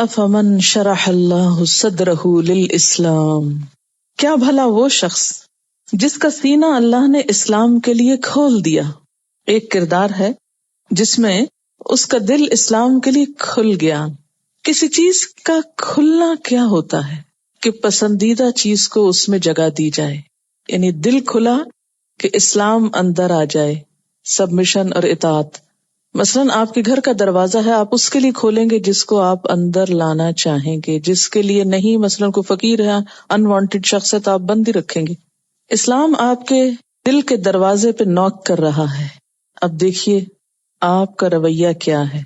افمن شرح اللہ صدرہ للاسلام، کیا بھلا وہ شخص جس کا سینہ اللہ نے اسلام کے لیے کھول دیا۔ ایک کردار ہے جس میں اس کا دل اسلام کے لیے کھل گیا۔ کسی چیز کا کھلنا کیا ہوتا ہے کہ پسندیدہ چیز کو اس میں جگہ دی جائے، یعنی دل کھلا کہ اسلام اندر آ جائے، سبمیشن اور اطاعت۔ مثلاً آپ کے گھر کا دروازہ ہے، آپ اس کے لیے کھولیں گے جس کو آپ اندر لانا چاہیں گے، جس کے لیے نہیں، مثلاً کوئی فقیر ہے، انوانٹڈ شخص ہے تو آپ بند ہی رکھیں گے۔ اسلام آپ کے دل کے دروازے پہ نوک کر رہا ہے۔ اب دیکھیے آپ کا رویہ کیا ہے،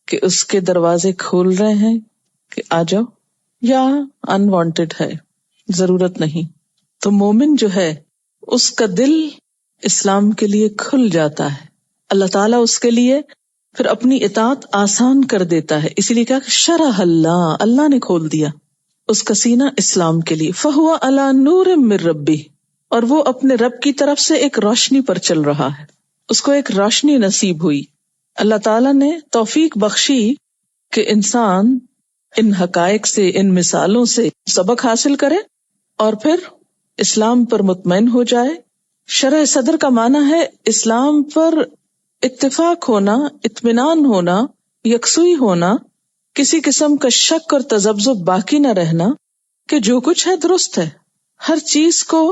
کہ اس کے دروازے کھول رہے ہیں کہ آ جاؤ، یا انوانٹڈ ہے، ضرورت نہیں۔ تو مومن جو ہے اس کا دل اسلام کے لیے کھل جاتا ہے، اللہ تعالیٰ اس کے لیے پھر اپنی اطاعت آسان کر دیتا ہے۔ اسی لیے کہا کہ شرح اللہ نے کھول دیا اس کا سینہ اسلام کے لیے۔ فَهُوَ عَلَى نُورٍ مِّن رَبِّهِ، اور وہ اپنے رب کی طرف سے ایک روشنی پر چل رہا ہے، اس کو ایک روشنی نصیب ہوئی۔ اللہ تعالیٰ نے توفیق بخشی کہ انسان ان حقائق سے، ان مثالوں سے سبق حاصل کرے اور پھر اسلام پر مطمئن ہو جائے۔ شرح صدر کا معنی ہے اسلام پر اتفاق ہونا، اطمینان ہونا، یکسوئی ہونا، کسی قسم کا شک اور تذبذب باقی نہ رہنا کہ جو کچھ ہے درست ہے، ہر چیز کو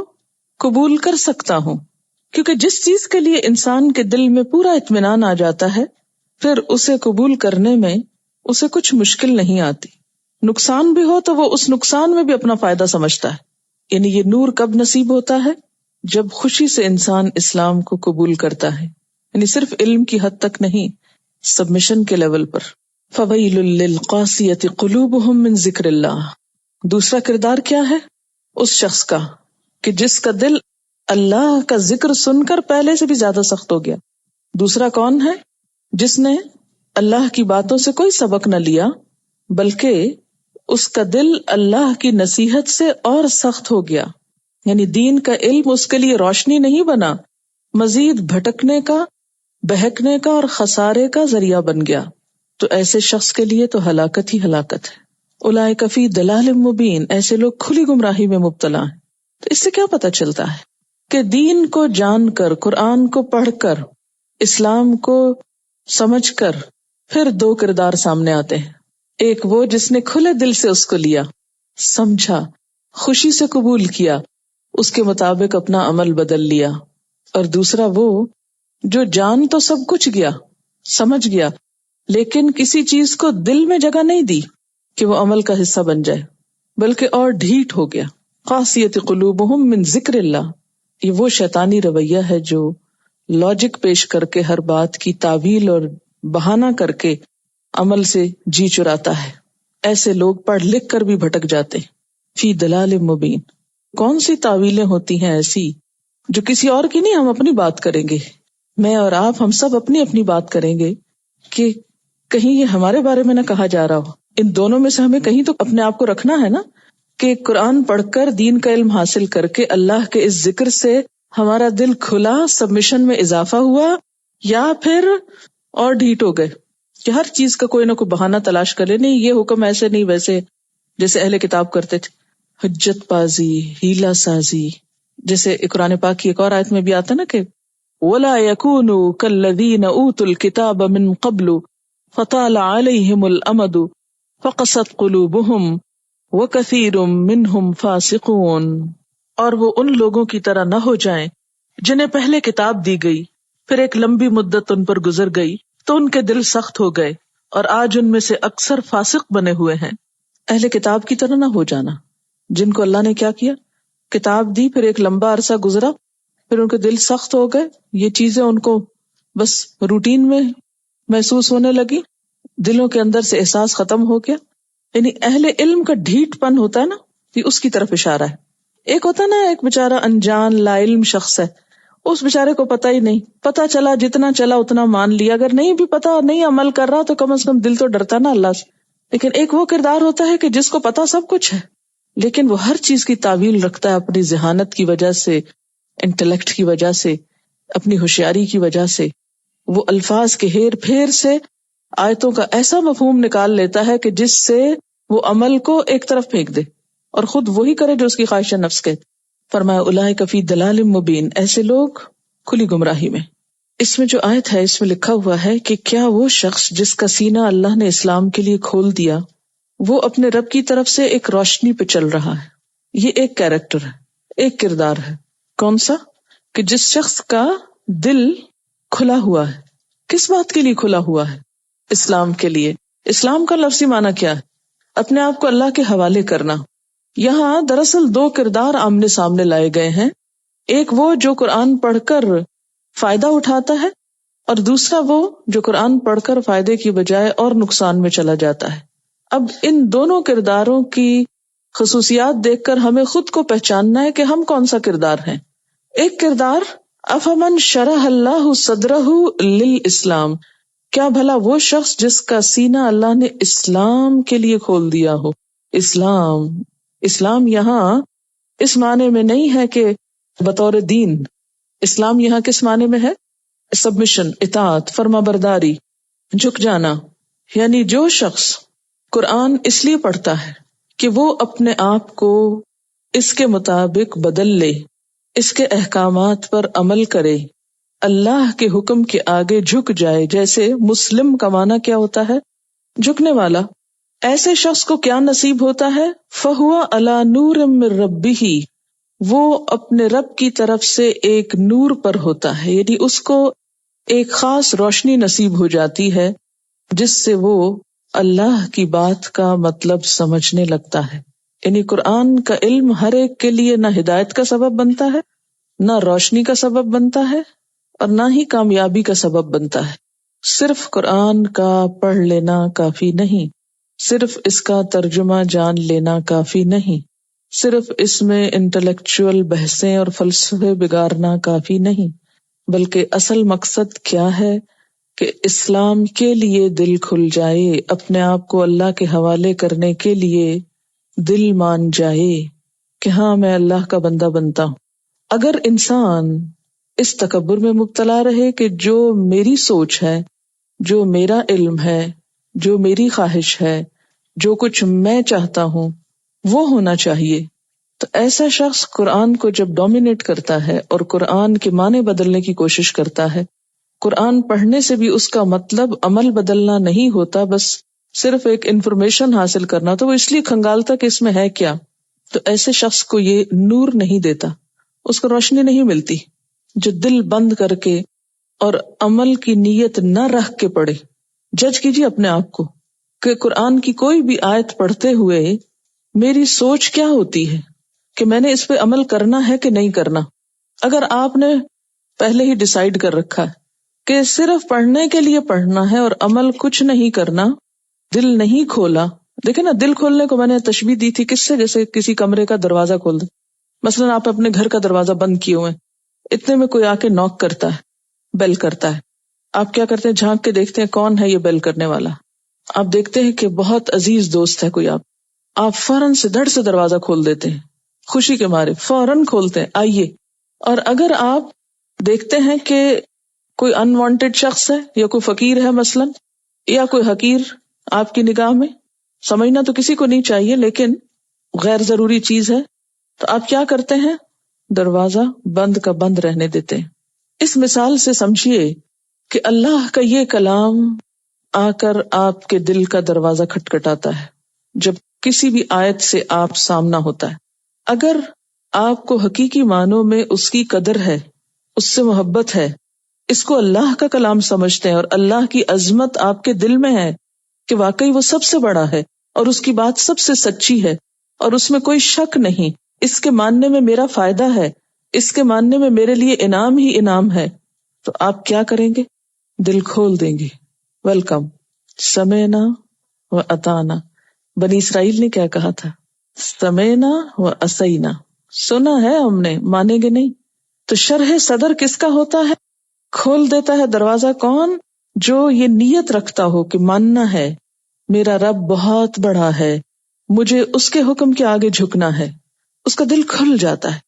قبول کر سکتا ہوں۔ کیونکہ جس چیز کے لیے انسان کے دل میں پورا اطمینان آ جاتا ہے، پھر اسے قبول کرنے میں اسے کچھ مشکل نہیں آتی۔ نقصان بھی ہو تو وہ اس نقصان میں بھی اپنا فائدہ سمجھتا ہے۔ یعنی یہ نور کب نصیب ہوتا ہے؟ جب خوشی سے انسان اسلام کو قبول کرتا ہے، یعنی صرف علم کی حد تک نہیں، سبمیشن کے لیول پر۔ فَوَيْلٌ لِّلْقَاسِيَةِ قُلُوبُهُم مِّن ذِكْرِ اللَّهِ۔ دوسرا کردار کیا ہے اس شخص کا کہ جس کا دل اللہ کا ذکر سن کر پہلے سے بھی زیادہ سخت ہو گیا۔ دوسرا کون ہے؟ جس نے اللہ کی باتوں سے کوئی سبق نہ لیا، بلکہ اس کا دل اللہ کی نصیحت سے اور سخت ہو گیا، یعنی دین کا علم اس کے لیے روشنی نہیں بنا، مزید بھٹکنے کا، بہکنے کا اور خسارے کا ذریعہ بن گیا۔ تو ایسے شخص کے لیے تو ہلاکت ہی ہلاکت ہے۔ اولئک فی ضلال مبین، ایسے لوگ کھلی گمراہی میں مبتلا ہیں۔ تو اس سے کیا پتہ چلتا ہے کہ دین کو جان کر، قرآن کو پڑھ کر، اسلام کو سمجھ کر پھر دو کردار سامنے آتے ہیں۔ ایک وہ جس نے کھلے دل سے اس کو لیا، سمجھا، خوشی سے قبول کیا، اس کے مطابق اپنا عمل بدل لیا، اور دوسرا وہ جو جان تو سب کچھ گیا، سمجھ گیا، لیکن کسی چیز کو دل میں جگہ نہیں دی کہ وہ عمل کا حصہ بن جائے، بلکہ اور ڈھیٹ ہو گیا۔ قاسیۃ قلوبہم من ذکر اللہ، یہ وہ شیطانی رویہ ہے جو لاجک پیش کر کے ہر بات کی تعویل اور بہانہ کر کے عمل سے جی چراتا ہے۔ ایسے لوگ پڑھ لکھ کر بھی بھٹک جاتے ہیں۔ فی ضلال مبین، کون سی تعویلیں ہوتی ہیں ایسی جو کسی اور کی نہیں، ہم اپنی بات کریں گے، میں اور آپ، ہم سب اپنی اپنی بات کریں گے کہ کہیں یہ ہمارے بارے میں نہ کہا جا رہا ہو۔ ان دونوں میں سے ہمیں کہیں تو اپنے آپ کو رکھنا ہے نا، کہ قرآن پڑھ کر دین کا علم حاصل کر کے اللہ کے اس ذکر سے ہمارا دل کھلا، سبمیشن میں اضافہ ہوا، یا پھر اور ڈھیٹ ہو گئے کہ ہر چیز کا کوئی نہ کوئی بہانہ تلاش کرے، نہیں یہ حکم ایسے نہیں ویسے، جیسے اہل کتاب کرتے تھے، حجت بازی، ہیلا سازی۔ جیسے قرآن پاک کی ایک اور آیت میں بھی آتا نا کہ وَلَا يَكُونُوا كَالَّذِينَ أُوتُوا الْكِتَابَ مِن قَبْلُ فَطَالَ عَلَيْهِمُ الْأَمَدُ فَقَسَتْ قُلُوبُهُمْ وَكَثِيرٌ مِّنْهُمْ فَاسِقُونَ۔ اور وہ ان لوگوں کی طرح نہ ہو جائیں جنہیں پہلے کتاب دی گئی، پھر ایک لمبی مدت ان پر گزر گئی تو ان کے دل سخت ہو گئے، اور آج ان میں سے اکثر فاسق بنے ہوئے ہیں۔ اہل کتاب کی طرح نہ ہو جانا، جن کو اللہ نے کیا کیا، کتاب دی، پھر ایک لمبا عرصہ گزرا، پھر ان کے دل سخت ہو گئے، یہ چیزیں ان کو بس روٹین میں محسوس ہونے لگی، دلوں کے اندر سے احساس ختم ہو گیا۔ یعنی اہل علم کا ڈھیٹ پن ہوتا ہے نا، یہ اس کی طرف اشارہ ہے۔ ایک ہوتا نا ایک بےچارا انجان لا علم شخص ہے، اس بےچارے کو پتہ ہی نہیں، پتہ چلا جتنا چلا اتنا مان لیا، اگر نہیں بھی پتہ، نہیں عمل کر رہا تو کم از کم دل تو ڈرتا نا اللہ سے۔ لیکن ایک وہ کردار ہوتا ہے کہ جس کو پتہ سب کچھ ہے، لیکن وہ ہر چیز کی تعویل رکھتا ہے اپنی ذہانت کی وجہ سے، انٹلیکٹ کی وجہ سے، اپنی ہوشیاری کی وجہ سے۔ وہ الفاظ کے ہیر پھیر سے آیتوں کا ایسا مفہوم نکال لیتا ہے کہ جس سے وہ عمل کو ایک طرف پھینک دے اور خود وہی کرے جو اس کی خواہش نفس کے. فرمایا اولئک فی ضلال مبین، ایسے لوگ کھلی گمراہی میں. اس میں جو آیت ہے اس میں لکھا ہوا ہے کہ کیا وہ شخص جس کا سینہ اللہ نے اسلام کے لیے کھول دیا وہ اپنے رب کی طرف سے ایک روشنی پہ چل رہا ہے. یہ ایک کیریکٹر ہے، ایک کردار ہے. کون سا؟ کہ جس شخص کا دل کھلا ہوا ہے. کس بات کے لیے کھلا ہوا ہے؟ اسلام کے لیے. اسلام کا لفظی معنی کیا ہے؟ اپنے آپ کو اللہ کے حوالے کرنا. یہاں دراصل دو کردار آمنے سامنے لائے گئے ہیں. ایک وہ جو قرآن پڑھ کر فائدہ اٹھاتا ہے، اور دوسرا وہ جو قرآن پڑھ کر فائدے کی بجائے اور نقصان میں چلا جاتا ہے. اب ان دونوں کرداروں کی خصوصیات دیکھ کر ہمیں خود کو پہچاننا ہے کہ ہم کون سا کردار ہیں. ایک کردار افمن شرح اللہ صدرہ للاسلام، کیا بھلا وہ شخص جس کا سینہ اللہ نے اسلام کے لیے کھول دیا ہو. اسلام یہاں اس معنی میں نہیں ہے کہ بطور دین. اسلام یہاں کس معنی میں ہے؟ سبمیشن، اطاعت، فرما برداری، جھک جانا. یعنی جو شخص قرآن اس لیے پڑھتا ہے کہ وہ اپنے آپ کو اس کے مطابق بدل لے، اس کے احکامات پر عمل کرے، اللہ کے حکم کے آگے جھک جائے. جیسے مسلم کا معنی کیا ہوتا ہے؟ جھکنے والا. ایسے شخص کو کیا نصیب ہوتا ہے؟ فَهُوَ عَلَى نُورٍ مِّن رَبِّهِ، وہ اپنے رب کی طرف سے ایک نور پر ہوتا ہے. یعنی اس کو ایک خاص روشنی نصیب ہو جاتی ہے جس سے وہ اللہ کی بات کا مطلب سمجھنے لگتا ہے. یعنی قرآن کا علم ہر ایک کے لیے نہ ہدایت کا سبب بنتا ہے، نہ روشنی کا سبب بنتا ہے، اور نہ ہی کامیابی کا سبب بنتا ہے. صرف قرآن کا پڑھ لینا کافی نہیں، صرف اس کا ترجمہ جان لینا کافی نہیں، صرف اس میں انٹلیکچوئل بحثیں اور فلسفے بگارنا کافی نہیں، بلکہ اصل مقصد کیا ہے کہ اسلام کے لیے دل کھل جائے، اپنے آپ کو اللہ کے حوالے کرنے کے لیے دل مان جائے کہ ہاں میں اللہ کا بندہ بنتا ہوں. اگر انسان اس تکبر میں مبتلا رہے کہ جو میری سوچ ہے، جو میرا علم ہے، جو میری خواہش ہے، جو کچھ میں چاہتا ہوں وہ ہونا چاہیے، تو ایسا شخص قرآن کو جب ڈومینیٹ کرتا ہے اور قرآن کے معنی بدلنے کی کوشش کرتا ہے، قرآن پڑھنے سے بھی اس کا مطلب عمل بدلنا نہیں ہوتا، بس صرف ایک انفارمیشن حاصل کرنا، تو وہ اس لیے کھنگالتا کہ اس میں ہے کیا. تو ایسے شخص کو یہ نور نہیں دیتا، اس کو روشنی نہیں ملتی. جو دل بند کر کے اور عمل کی نیت نہ رکھ کے پڑھے. جج کیجیے اپنے آپ کو کہ قرآن کی کوئی بھی آیت پڑھتے ہوئے میری سوچ کیا ہوتی ہے کہ میں نے اس پہ عمل کرنا ہے کہ نہیں کرنا. اگر آپ نے پہلے ہی ڈیسائیڈ کر رکھا ہے کہ صرف پڑھنے کے لیے پڑھنا ہے اور عمل کچھ نہیں کرنا، دل نہیں کھولا. دیکھیں نا، دل کھولنے کو میں نے تشبیہ دی تھی کس سے؟ جیسے کسی کمرے کا دروازہ کھول دے. مثلاً آپ اپنے گھر کا دروازہ بند کیے ہوئے، اتنے میں کوئی آ کے نوک کرتا ہے، بیل کرتا ہے. آپ کیا کرتے ہیں؟ جھانک کے دیکھتے ہیں کون ہے یہ بیل کرنے والا. آپ دیکھتے ہیں کہ بہت عزیز دوست ہے کوئی، آپ فوراً سے دھڑ سے دروازہ کھول دیتے ہیں، خوشی کے مارے فوراً کھولتے ہیں، آئیے. اور اگر آپ دیکھتے ہیں کہ کوئی انوانٹیڈ شخص ہے یا کوئی فقیر ہے مثلاً، یا کوئی حقیر آپ کی نگاہ میں، سمجھنا تو کسی کو نہیں چاہیے لیکن غیر ضروری چیز ہے، تو آپ کیا کرتے ہیں؟ دروازہ بند کا بند رہنے دیتے ہیں. اس مثال سے سمجھیے کہ اللہ کا یہ کلام آ کر آپ کے دل کا دروازہ کھٹکھٹاتا ہے جب کسی بھی آیت سے آپ سامنا ہوتا ہے. اگر آپ کو حقیقی معنوں میں اس کی قدر ہے، اس سے محبت ہے، اس کو اللہ کا کلام سمجھتے ہیں اور اللہ کی عظمت آپ کے دل میں ہے کہ واقعی وہ سب سے بڑا ہے اور اس کی بات سب سے سچی ہے اور اس میں کوئی شک نہیں، اس کے ماننے میں میرا فائدہ ہے، اس کے ماننے میں میرے لیے انعام ہی انعام ہے، تو آپ کیا کریں گے؟ دل کھول دیں گے. ویلکم، سمعنا و اطعنا. بنی اسرائیل نے کیا کہا تھا؟ سمعنا و عصینا، سنا ہے ہم نے، مانیں گے نہیں. تو شرح صدر کس کا ہوتا ہے؟ کھول دیتا ہے دروازہ کون؟ جو یہ نیت رکھتا ہو کہ ماننا ہے، میرا رب بہت بڑا ہے، مجھے اس کے حکم کے آگے جھکنا ہے. اس کا دل کھل جاتا ہے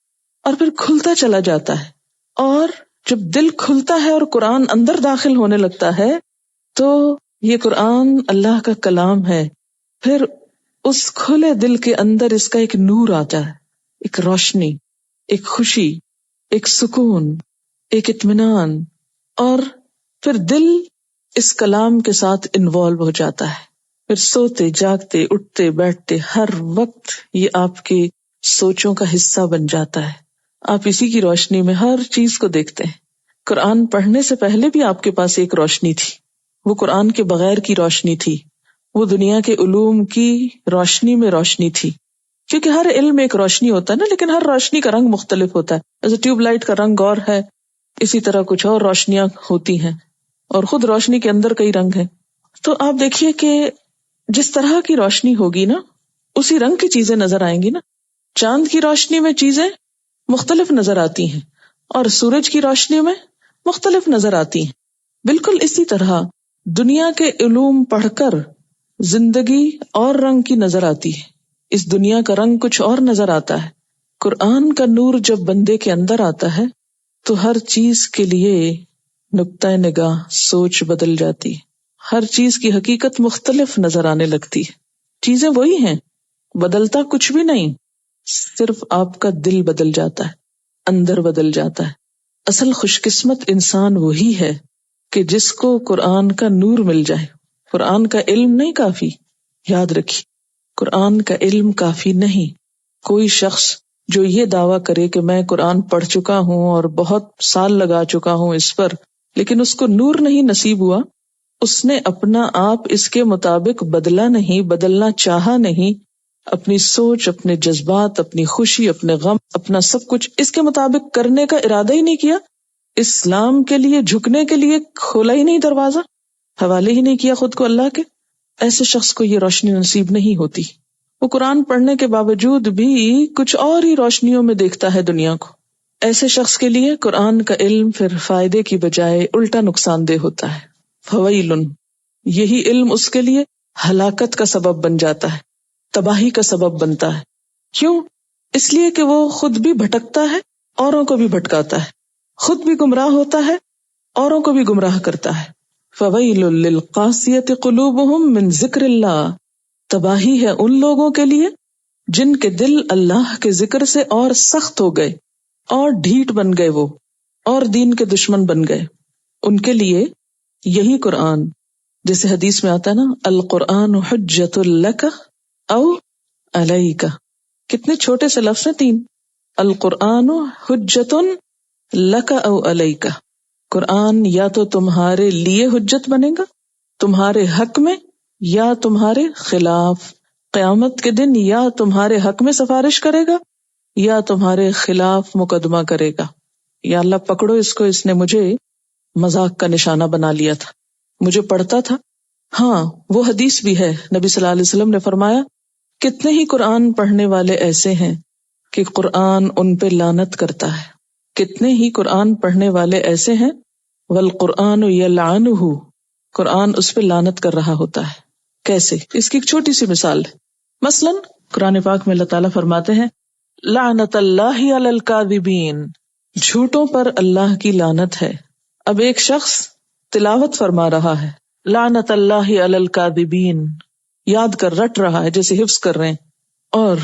اور پھر کھلتا چلا جاتا ہے. اور جب دل کھلتا ہے اور قرآن اندر داخل ہونے لگتا ہے تو یہ قرآن اللہ کا کلام ہے. پھر اس کھلے دل کے اندر اس کا ایک نور آتا ہے، ایک روشنی، ایک خوشی، ایک سکون، ایک اطمینان، اور پھر دل اس کلام کے ساتھ انوالو ہو جاتا ہے. پھر سوتے جاگتے اٹھتے بیٹھتے ہر وقت یہ آپ کے سوچوں کا حصہ بن جاتا ہے. آپ اسی کی روشنی میں ہر چیز کو دیکھتے ہیں. قرآن پڑھنے سے پہلے بھی آپ کے پاس ایک روشنی تھی، وہ قرآن کے بغیر کی روشنی تھی، وہ دنیا کے علوم کی روشنی میں روشنی تھی. کیونکہ ہر علم ایک روشنی ہوتا ہے نا، لیکن ہر روشنی کا رنگ مختلف ہوتا ہے. جیسے ٹیوب لائٹ کا رنگ اور ہے، اسی طرح کچھ اور روشنیاں ہوتی ہیں، اور خود روشنی کے اندر کئی رنگ ہیں. تو آپ دیکھیے کہ جس طرح کی روشنی ہوگی نا، اسی رنگ کی چیزیں نظر آئیں گی نا. چاند کی روشنی میں چیزیں مختلف نظر آتی ہیں اور سورج کی روشنی میں مختلف نظر آتی ہیں. بالکل اسی طرح دنیا کے علوم پڑھ کر زندگی اور رنگ کی نظر آتی ہے، اس دنیا کا رنگ کچھ اور نظر آتا ہے. قرآن کا نور جب بندے کے اندر آتا ہے تو ہر چیز کے لیے نقطہ نگاہ، سوچ بدل جاتی ہے. ہر چیز کی حقیقت مختلف نظر آنے لگتی ہے. چیزیں وہی ہیں، بدلتا کچھ بھی نہیں، صرف آپ کا دل بدل جاتا ہے، اندر بدل جاتا ہے. اصل خوش قسمت انسان وہی ہے کہ جس کو قرآن کا نور مل جائے. قرآن کا علم نہیں کافی، یاد رکھیے، قرآن کا علم کافی نہیں. کوئی شخص جو یہ دعویٰ کرے کہ میں قرآن پڑھ چکا ہوں اور بہت سال لگا چکا ہوں اس پر، لیکن اس کو نور نہیں نصیب ہوا، اس نے اپنا آپ اس کے مطابق بدلا نہیں، بدلنا چاہا نہیں، اپنی سوچ، اپنے جذبات، اپنی خوشی، اپنے غم، اپنا سب کچھ اس کے مطابق کرنے کا ارادہ ہی نہیں کیا. اسلام کے لیے جھکنے کے لیے کھولا ہی نہیں دروازہ، حوالے ہی نہیں کیا خود کو اللہ کے. ایسے شخص کو یہ روشنی نصیب نہیں ہوتی. وہ قرآن پڑھنے کے باوجود بھی کچھ اور ہی روشنیوں میں دیکھتا ہے دنیا کو. ایسے شخص کے لیے قرآن کا علم پھر فائدے کی بجائے الٹا نقصان دہ ہوتا ہے. فویل، یہی علم اس کے لیے ہلاکت کا سبب بن جاتا ہے، تباہی کا سبب بنتا ہے. کیوں؟ اس لیے کہ وہ خود بھی بھٹکتا ہے، اوروں کو بھی بھٹکاتا ہے، خود بھی گمراہ ہوتا ہے، اوروں کو بھی گمراہ کرتا ہے. فویل للقاسیۃ قلوبہم من ذکر اللہ، تباہی ہے ان لوگوں کے لیے جن کے دل اللہ کے ذکر سے اور سخت ہو گئے اور ڈھیٹ بن گئے، وہ اور دین کے دشمن بن گئے. ان کے لیے یہی قرآن، جیسے حدیث میں آتا ہے نا، القرآن حجۃ لک او علیک. کتنے چھوٹے سے لفظ ہیں، 3. القرآن حجۃ لک او علیک. قرآن یا تو تمہارے لیے حجت بنے گا، تمہارے حق میں، یا تمہارے خلاف. قیامت کے دن یا تمہارے حق میں سفارش کرے گا یا تمہارے خلاف مقدمہ کرے گا. یا اللہ پکڑو اس کو، اس نے مجھے مذاق کا نشانہ بنا لیا تھا، مجھے پڑھتا تھا. ہاں، وہ حدیث بھی ہے، نبی صلی اللہ علیہ وسلم نے فرمایا کتنے ہی قرآن پڑھنے والے ایسے ہیں کہ قرآن ان پہ لعنت کرتا ہے. کتنے ہی قرآن پڑھنے والے ایسے ہیں والقرآن یلعنہ، قرآن اس پہ لعنت کر رہا ہوتا ہے. کیسے؟ اس کی ایک چھوٹی سی مثال ہے. مثلا قرآن پاک میں اللہ تعالیٰ فرماتے ہیں لعنت اللہ علی الکاذبین، جھوٹوں پر اللہ کی لعنت ہے. اب ایک شخص تلاوت فرما رہا ہے لعنت اللہ علی الکاذبین، یاد کر، رٹ رہا ہے جیسے حفظ کر رہے ہیں، اور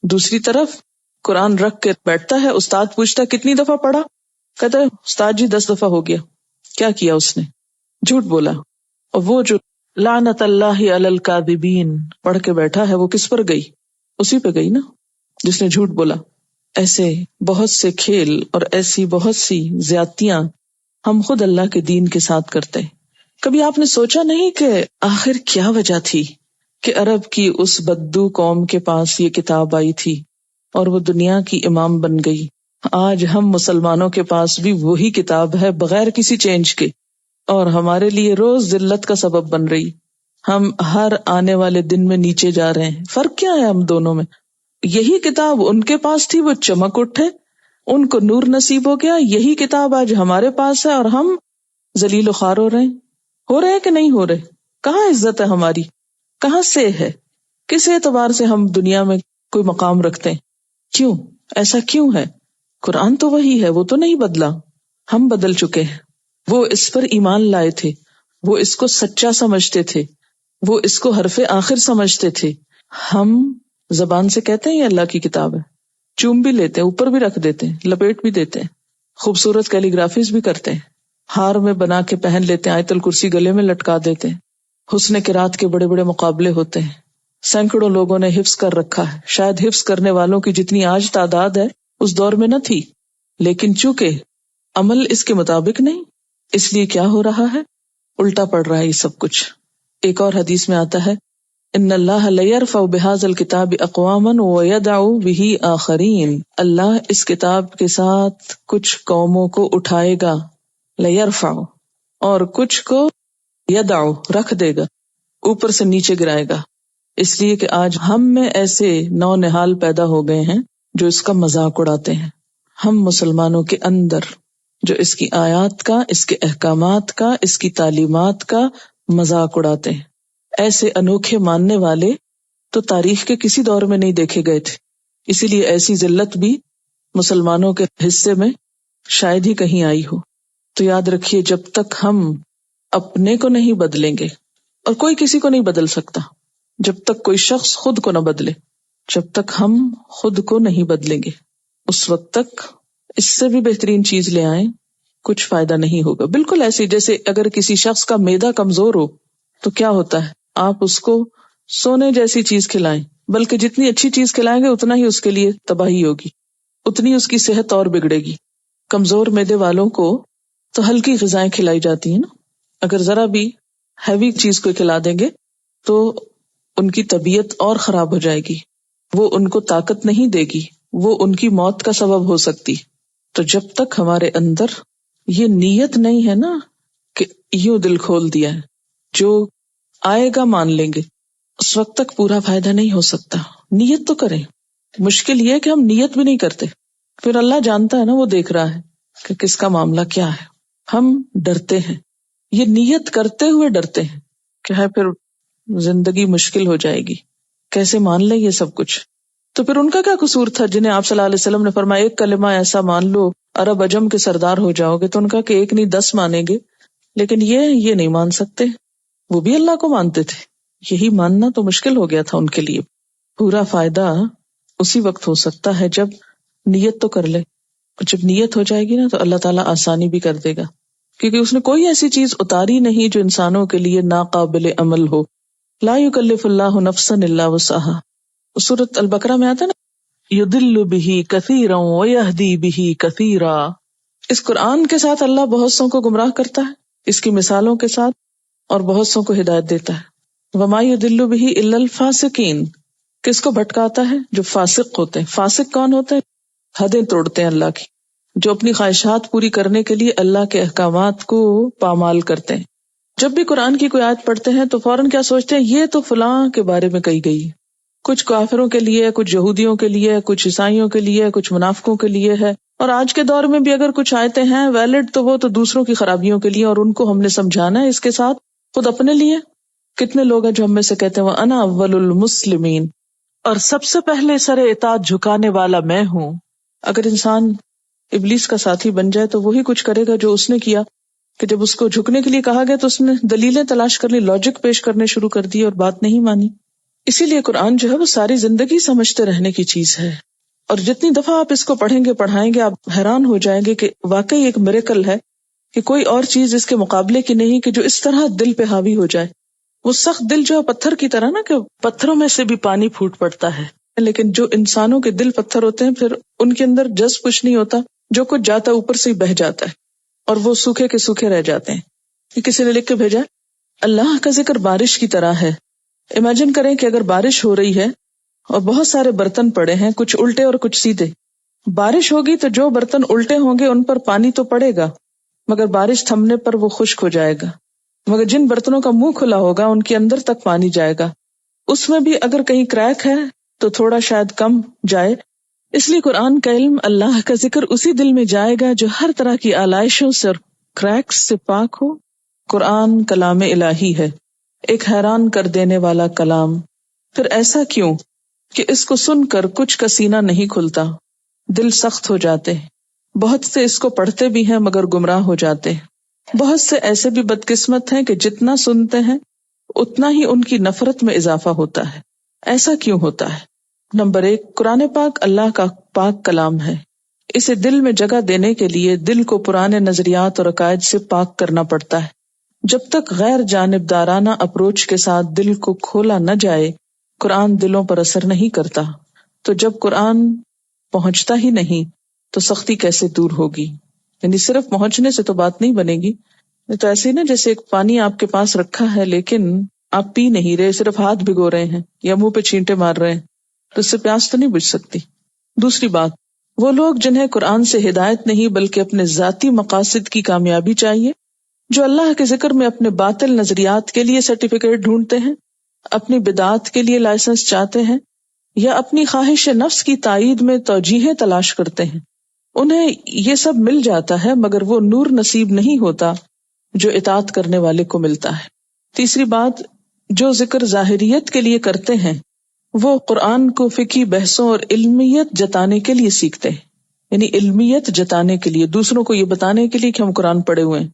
دوسری طرف قرآن رکھ کے بیٹھتا ہے. استاد پوچھتا کتنی دفعہ پڑھا؟ کہتا ہے استاد جی 10 دفعہ ہو گیا. کیا کیا اس نے؟ جھوٹ بولا. اور وہ جو لعنت اللہ علی الکاذبین پڑھ کے بیٹھا ہے وہ کس پر گئی؟ اسی پہ گئی نا جس نے جھوٹ بولا. ایسے بہت سے کھیل اور ایسی بہت سی زیادتیاں ہم خود اللہ کے دین کے ساتھ کرتے ہیں. کبھی آپ نے سوچا نہیں کہ آخر کیا وجہ تھی کہ عرب کی اس بددو قوم کے پاس یہ کتاب آئی تھی اور وہ دنیا کی امام بن گئی؟ آج ہم مسلمانوں کے پاس بھی وہی کتاب ہے بغیر کسی چینج کے، اور ہمارے لیے روز ذلت کا سبب بن رہی. ہم ہر آنے والے دن میں نیچے جا رہے ہیں. فرق کیا ہے ہم دونوں میں؟ یہی کتاب ان کے پاس تھی، وہ چمک اٹھے، ان کو نور نصیب ہو گیا. یہی کتاب آج ہمارے پاس ہے اور ہم ذلیل و خوار ہو رہے ہیں کہ نہیں ہو رہے؟ کہاں عزت ہے ہماری؟ کہاں سے ہے؟ کس اعتبار سے ہم دنیا میں کوئی مقام رکھتے ہیں؟ کیوں ایسا کیوں ہے؟ قرآن تو وہی ہے، وہ تو نہیں بدلا، ہم بدل چکے ہیں. وہ اس پر ایمان لائے تھے، وہ اس کو سچا سمجھتے تھے، وہ اس کو حرف آخر سمجھتے تھے، ہم زبان سے کہتے ہیں یہ اللہ کی کتاب ہے، چوم بھی لیتے ہیں، اوپر بھی رکھ دیتے ہیں، لپیٹ بھی دیتے ہیں، خوبصورت کیلیگرافیز بھی کرتے ہیں، ہار میں بنا کے پہن لیتے ہیں، آیت الکرسی گلے میں لٹکا دیتے ہیں، حسن قرات کے بڑے بڑے مقابلے ہوتے ہیں، سینکڑوں لوگوں نے حفظ کر رکھا ہے، شاید حفظ کرنے والوں کی جتنی آج تعداد ہے اس دور میں نہ تھی، لیکن چونکہ عمل اس کے مطابق نہیں، اس لیے کیا ہو رہا ہے، الٹا پڑ رہا ہے یہ سب کچھ۔ ایک اور حدیث میں آتا ہے ان اللہ لیرفع بہذا الکتاب اقواما ویدع بہ آخرین، اللہ اس کتاب کے ساتھ کچھ قوموں کو اٹھائے گا، لیرفع، اور کچھ کو یدع رکھ دے گا، اوپر سے نیچے گرائے گا، اس لیے کہ آج ہم میں ایسے نو نہال پیدا ہو گئے ہیں جو اس کا مذاق اڑاتے ہیں۔ ہم مسلمانوں کے اندر جو اس کی آیات کا، اس کے احکامات کا، اس کی تعلیمات کا مذاق اڑاتے ہیں، ایسے انوکھے ماننے والے تو تاریخ کے کسی دور میں نہیں دیکھے گئے تھے، اسی لیے ایسی ذلت بھی مسلمانوں کے حصے میں شاید ہی کہیں آئی ہو۔ تو یاد رکھیے جب تک ہم اپنے کو نہیں بدلیں گے، اور کوئی کسی کو نہیں بدل سکتا جب تک کوئی شخص خود کو نہ بدلے، جب تک ہم خود کو نہیں بدلیں گے اس وقت تک اس سے بھی بہترین چیز لے آئیں کچھ فائدہ نہیں ہوگا۔ بالکل ایسے جیسے اگر کسی شخص کا معدہ کمزور ہو تو کیا ہوتا ہے، آپ اس کو سونے جیسی چیز کھلائیں، بلکہ جتنی اچھی چیز کھلائیں گے اتنا ہی اس کے لیے تباہی ہوگی، اتنی اس کی صحت اور بگڑے گی۔ کمزور معدے والوں کو تو ہلکی غذائیں کھلائی جاتی ہیں نا، اگر ذرا بھی ہیوی چیز کو کھلا دیں گے تو ان کی طبیعت اور خراب ہو جائے گی، وہ ان کو طاقت نہیں دے گی، وہ ان کی موت کا سبب ہو سکتی۔ تو جب تک ہمارے اندر یہ نیت نہیں ہے نا کہ یوں دل کھول دیا ہے، جو آئے گا مان لیں گے، اس وقت تک پورا فائدہ نہیں ہو سکتا۔ نیت تو کریں، مشکل یہ ہے کہ ہم نیت بھی نہیں کرتے، پھر اللہ جانتا ہے نا، وہ دیکھ رہا ہے کہ کس کا معاملہ کیا ہے، ہم ڈرتے ہیں، یہ نیت کرتے ہوئے ڈرتے ہیں کہ ہے پھر زندگی مشکل ہو جائے گی، کیسے مان لیں یہ سب کچھ۔ تو پھر ان کا کیا قصور تھا جنہیں آپ صلی اللہ علیہ وسلم نے فرمایا ایک کلمہ ایسا مان لو عرب عجم کے سردار ہو جاؤ گے، تو ان کا کہ ایک نہیں 10 مانیں گے، لیکن یہ نہیں مان سکتے، وہ بھی اللہ کو مانتے تھے، یہی ماننا تو مشکل ہو گیا تھا ان کے لیے۔ پورا فائدہ اسی وقت ہو سکتا ہے جب نیت تو کر لے، جب نیت ہو جائے گی نا تو اللہ تعالیٰ آسانی بھی کر دے گا، کیونکہ اس نے کوئی ایسی چیز اتاری نہیں جو انسانوں کے لیے ناقابل عمل ہو۔ لا یکلف اللہ نفسا الا وسعہا، سورۃ البقرہ میں آتا ہے نا، یضل بہ کثیرا ویہدی بہ کثیرا، اس قرآن کے ساتھ اللہ بہت سوں کو گمراہ کرتا ہے، اس کی مثالوں کے ساتھ، اور بہت سوں کو ہدایت دیتا ہے۔ وما یضل بہ الا الفاسقین، کس کو بھٹکاتا ہے؟ جو فاسق ہوتے ہیں۔ فاسق کون ہوتے ہیں؟ حدیں توڑتے ہیں اللہ کی، جو اپنی خواہشات پوری کرنے کے لیے اللہ کے احکامات کو پامال کرتے ہیں۔ جب بھی قرآن کی کوئی آیت پڑھتے ہیں تو فوراً کیا سوچتے ہیں، یہ تو فلاں کے بارے میں کہی گئی ہے، کچھ کافروں کے لیے، کچھ یہودیوں کے لیے، کچھ عیسائیوں کے لیے، کچھ منافقوں کے لیے ہے، اور آج کے دور میں بھی اگر کچھ آیتیں ہیں ویلڈ تو وہ تو دوسروں کی خرابیوں کے لیے، اور ان کو ہم نے سمجھانا ہے اس کے ساتھ، خود اپنے لیے۔ کتنے لوگ ہیں جو ہم میں سے کہتے ہیں وَأَنَا أَوَّلُ الْمُسْلِمِينَ، اور سب سے پہلے سر اطاعت جھکانے والا میں ہوں۔ اگر انسان ابلیس کا ساتھی بن جائے تو وہی کچھ کرے گا جو اس نے کیا، کہ جب اس کو جھکنے کے لیے کہا گیا تو اس نے دلیلیں تلاش کر لی، لاجک پیش کرنے شروع کر دی اور بات نہیں مانی۔ اسی لیے قرآن جو ہے وہ ساری زندگی سمجھتے رہنے کی چیز ہے، اور جتنی دفعہ آپ اس کو پڑھیں گے پڑھائیں گے آپ حیران ہو جائیں گے کہ واقعی ایک میریکل ہے کہ کوئی اور چیز اس کے مقابلے کی نہیں کہ جو اس طرح دل پہ حاوی ہو جائے۔ وہ سخت دل جو ہے پتھر کی طرح نا، کہ پتھروں میں سے بھی پانی پھوٹ پڑتا ہے، لیکن جو انسانوں کے دل پتھر ہوتے ہیں پھر ان کے اندر جذب کچھ نہیں ہوتا، جو کچھ جاتا ہے اوپر سے ہی بہہ جاتا ہے، اور وہ سوکھے کے سوکھے رہ جاتے ہیں۔ یہ کسی نے لکھ کے بھیجا، اللہ کا ذکر بارش کی طرح ہے۔ امیجن کریں کہ اگر بارش ہو رہی ہے اور بہت سارے برتن پڑے ہیں، کچھ الٹے اور کچھ سیدھے، بارش ہوگی تو جو برتن الٹے ہوں گے ان پر پانی تو پڑے گا، مگر بارش تھمنے پر وہ خشک ہو جائے گا، مگر جن برتنوں کا منہ کھلا ہوگا ان کے اندر تک پانی جائے گا، اس میں بھی اگر کہیں کریک ہے تو تھوڑا شاید کم جائے۔ اس لیے قرآن کا علم، اللہ کا ذکر اسی دل میں جائے گا جو ہر طرح کی آلائشوں سے اور کریکس سے پاک ہو۔ قرآن کلام الہی ہے، ایک حیران کر دینے والا کلام۔ پھر ایسا کیوں کہ اس کو سن کر کچھ کا سینہ نہیں کھلتا، دل سخت ہو جاتے ہیں۔ بہت سے اس کو پڑھتے بھی ہیں مگر گمراہ ہو جاتے ہیں۔ بہت سے ایسے بھی بدقسمت ہیں کہ جتنا سنتے ہیں اتنا ہی ان کی نفرت میں اضافہ ہوتا ہے۔ ایسا کیوں ہوتا ہے؟ نمبر 1، قرآن پاک اللہ کا پاک کلام ہے. اسے دل میں جگہ دینے کے لیے دل کو پرانے نظریات اور عقائد سے پاک کرنا پڑتا ہے. جب تک غیر جانبدارانہ اپروچ کے ساتھ دل کو کھولا نہ جائے، قرآن دلوں پر اثر نہیں کرتا. تو جب قرآن پہنچتا ہی نہیں تو سختی کیسے دور ہوگی؟ یعنی صرف پہنچنے سے تو بات نہیں بنے گی. تو ایسے ہی نا، جیسے ایک پانی آپ کے پاس رکھا ہے لیکن آپ پی نہیں رہے، صرف ہاتھ بھگو رہے ہیں یا منہ پہ چھینٹے مار رہے ہیں، تو اس سے پیاس تو نہیں بجھ سکتی. دوسری بات، وہ لوگ جنہیں قرآن سے ہدایت نہیں بلکہ اپنے ذاتی مقاصد کی کامیابی چاہیے، جو اللہ کے ذکر میں اپنے باطل نظریات کے لیے سرٹیفکیٹ ڈھونڈتے ہیں، اپنی بدعات کے لیے لائسنس چاہتے ہیں، یا اپنی خواہش نفس کی تائید میں توجیہیں تلاش کرتے ہیں، انہیں یہ سب مل جاتا ہے مگر وہ نور نصیب نہیں ہوتا جو اطاعت کرنے والے کو ملتا ہے. تیسری بات، جو ذکر ظاہریت کے لیے کرتے ہیں وہ قرآن کو فقہی بحثوں اور علمیت جتانے کے لیے سیکھتے ہیں، یعنی علمیت جتانے کے لیے، دوسروں کو یہ بتانے کے لیے کہ ہم قرآن پڑھے ہوئے ہیں.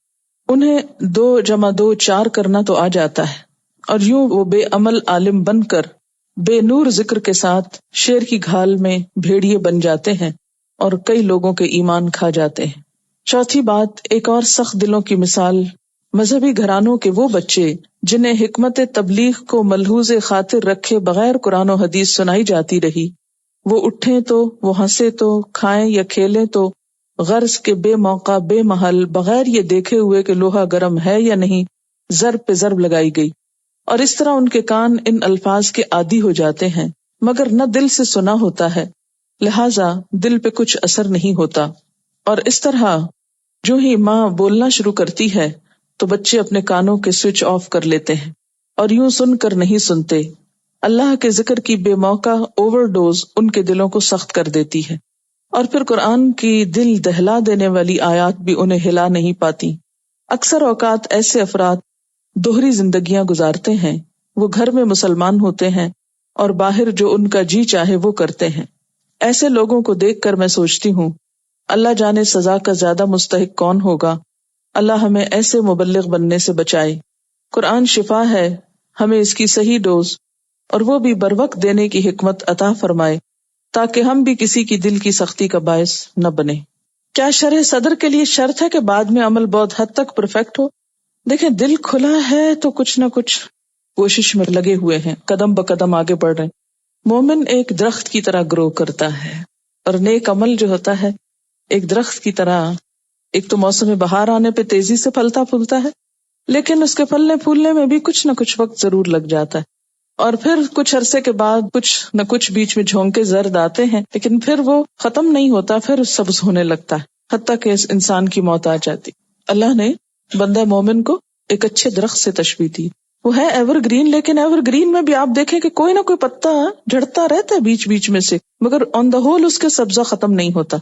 انہیں 2 + 2 4 کرنا تو آ جاتا ہے، اور یوں وہ بے عمل عالم بن کر بے نور ذکر کے ساتھ شیر کی گھال میں بھیڑیے بن جاتے ہیں اور کئی لوگوں کے ایمان کھا جاتے ہیں. چوتھی بات، ایک اور سخت دلوں کی مثال مذہبی گھرانوں کے وہ بچے جنہیں حکمت تبلیغ کو ملحوظ خاطر رکھے بغیر قرآن و حدیث سنائی جاتی رہی. وہ اٹھیں تو، وہ ہنسے تو، کھائیں یا کھیلیں تو غرض کے بے موقع بے محل بغیر یہ دیکھے ہوئے کہ لوہا گرم ہے یا نہیں ضرب پہ ضرب لگائی گئی، اور اس طرح ان کے کان ان الفاظ کے عادی ہو جاتے ہیں مگر نہ دل سے سنا ہوتا ہے، لہٰذا دل پہ کچھ اثر نہیں ہوتا. اور اس طرح جو ہی ماں بولنا شروع کرتی ہے تو بچے اپنے کانوں کے سوئچ آف کر لیتے ہیں اور یوں سن کر نہیں سنتے. اللہ کے ذکر کی بے موقع اوور ڈوز ان کے دلوں کو سخت کر دیتی ہے، اور پھر قرآن کی دل دہلا دینے والی آیات بھی انہیں ہلا نہیں پاتی. اکثر اوقات ایسے افراد دوہری زندگیاں گزارتے ہیں، وہ گھر میں مسلمان ہوتے ہیں اور باہر جو ان کا جی چاہے وہ کرتے ہیں. ایسے لوگوں کو دیکھ کر میں سوچتی ہوں اللہ جانے سزا کا زیادہ مستحق کون ہوگا. اللہ ہمیں ایسے مبلغ بننے سے بچائے. قرآن شفا ہے، ہمیں اس کی صحیح ڈوز اور وہ بھی بر وقت دینے کی حکمت عطا فرمائے تاکہ ہم بھی کسی کی دل کی سختی کا باعث نہ بنے. کیا شرح صدر کے لیے شرط ہے کہ بعد میں عمل بہت حد تک پرفیکٹ ہو؟ دیکھیں، دل کھلا ہے تو کچھ نہ کچھ کوشش میں لگے ہوئے ہیں، قدم بقدم آگے بڑھ رہے ہیں. مومن ایک درخت کی طرح گرو کرتا ہے، اور نیک عمل جو ہوتا ہے ایک درخت کی طرح، ایک تو موسم بہار آنے پہ تیزی سے پھلتا پھولتا ہے، لیکن اس کے پھلنے پھولنے میں بھی کچھ نہ کچھ وقت ضرور لگ جاتا ہے، اور پھر کچھ عرصے کے بعد کچھ نہ کچھ بیچ میں جھونکے زرد آتے ہیں، لیکن پھر وہ ختم نہیں ہوتا، پھر سبز ہونے لگتا ہے حتیٰ کہ اس انسان کی موت آ جاتی. اللہ نے بندہ مومن کو ایک اچھے درخت سے تشبیہ دی. وہ ہے ایور گرین، لیکن ایور گرین میں بھی آپ دیکھیں کہ کوئی نہ کوئی پتا جھڑتا رہتا ہے بیچ بیچ میں سے، مگر آن دا ہول اس کے سبزہ ختم نہیں ہوتا.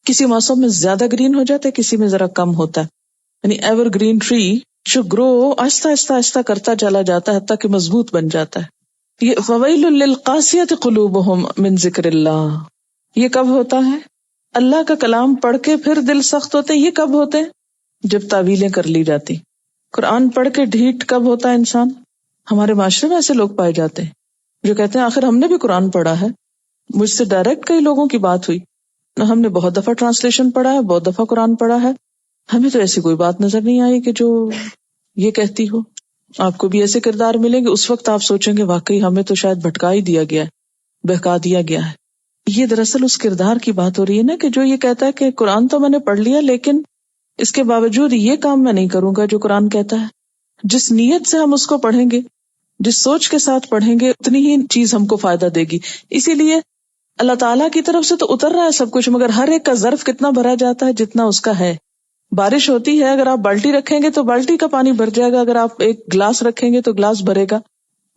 کسی موسم میں زیادہ گرین ہو جاتا ہے، کسی میں ذرا کم ہوتا ہے. یعنی ایور گرین ٹری جو گرو آہستہ آہستہ آہستہ کرتا چلا جاتا ہے حتیٰ کہ مضبوط بن جاتا ہے. یہ فویل للقاسیۃ قلوبہم من ذکر اللہ، یہ کب ہوتا ہے؟ اللہ کا کلام پڑھ کے پھر دل سخت ہوتے. یہ کب ہوتے ہیں؟ جب تعویلیں کر لی جاتی. قرآن پڑھ کے ڈھیٹ کب ہوتا ہے انسان؟ ہمارے معاشرے میں ایسے لوگ پائے جاتے ہیں جو کہتے ہیں آخر ہم نے بھی قرآن پڑھا ہے. مجھ سے ڈائریکٹ کئی لوگوں کی بات ہوئی، ہم نے بہت دفعہ ٹرانسلیشن پڑھا ہے، بہت دفعہ قرآن پڑھا ہے، ہمیں تو ایسی کوئی بات نظر نہیں آئی کہ جو یہ کہتی ہو. آپ کو بھی ایسے کردار ملیں گے، اس وقت آپ سوچیں گے واقعی ہمیں تو شاید بھٹکا ہی دیا گیا ہے، بہکا دیا گیا ہے. یہ دراصل اس کردار کی بات ہو رہی ہے نا، کہ جو یہ کہتا ہے کہ قرآن تو میں نے پڑھ لیا لیکن اس کے باوجود یہ کام میں نہیں کروں گا جو قرآن کہتا ہے. جس نیت سے ہم اس کو پڑھیں گے، جس سوچ کے ساتھ پڑھیں گے، اتنی ہی چیز ہم کو فائدہ دے گی. اسی لیے اللہ تعالیٰ کی طرف سے تو اتر رہا ہے سب کچھ، مگر ہر ایک کا ظرف کتنا بھرا جاتا ہے جتنا اس کا ہے. بارش ہوتی ہے، اگر آپ بالٹی رکھیں گے تو بالٹی کا پانی بھر جائے گا، اگر آپ ایک گلاس رکھیں گے تو گلاس بھرے گا.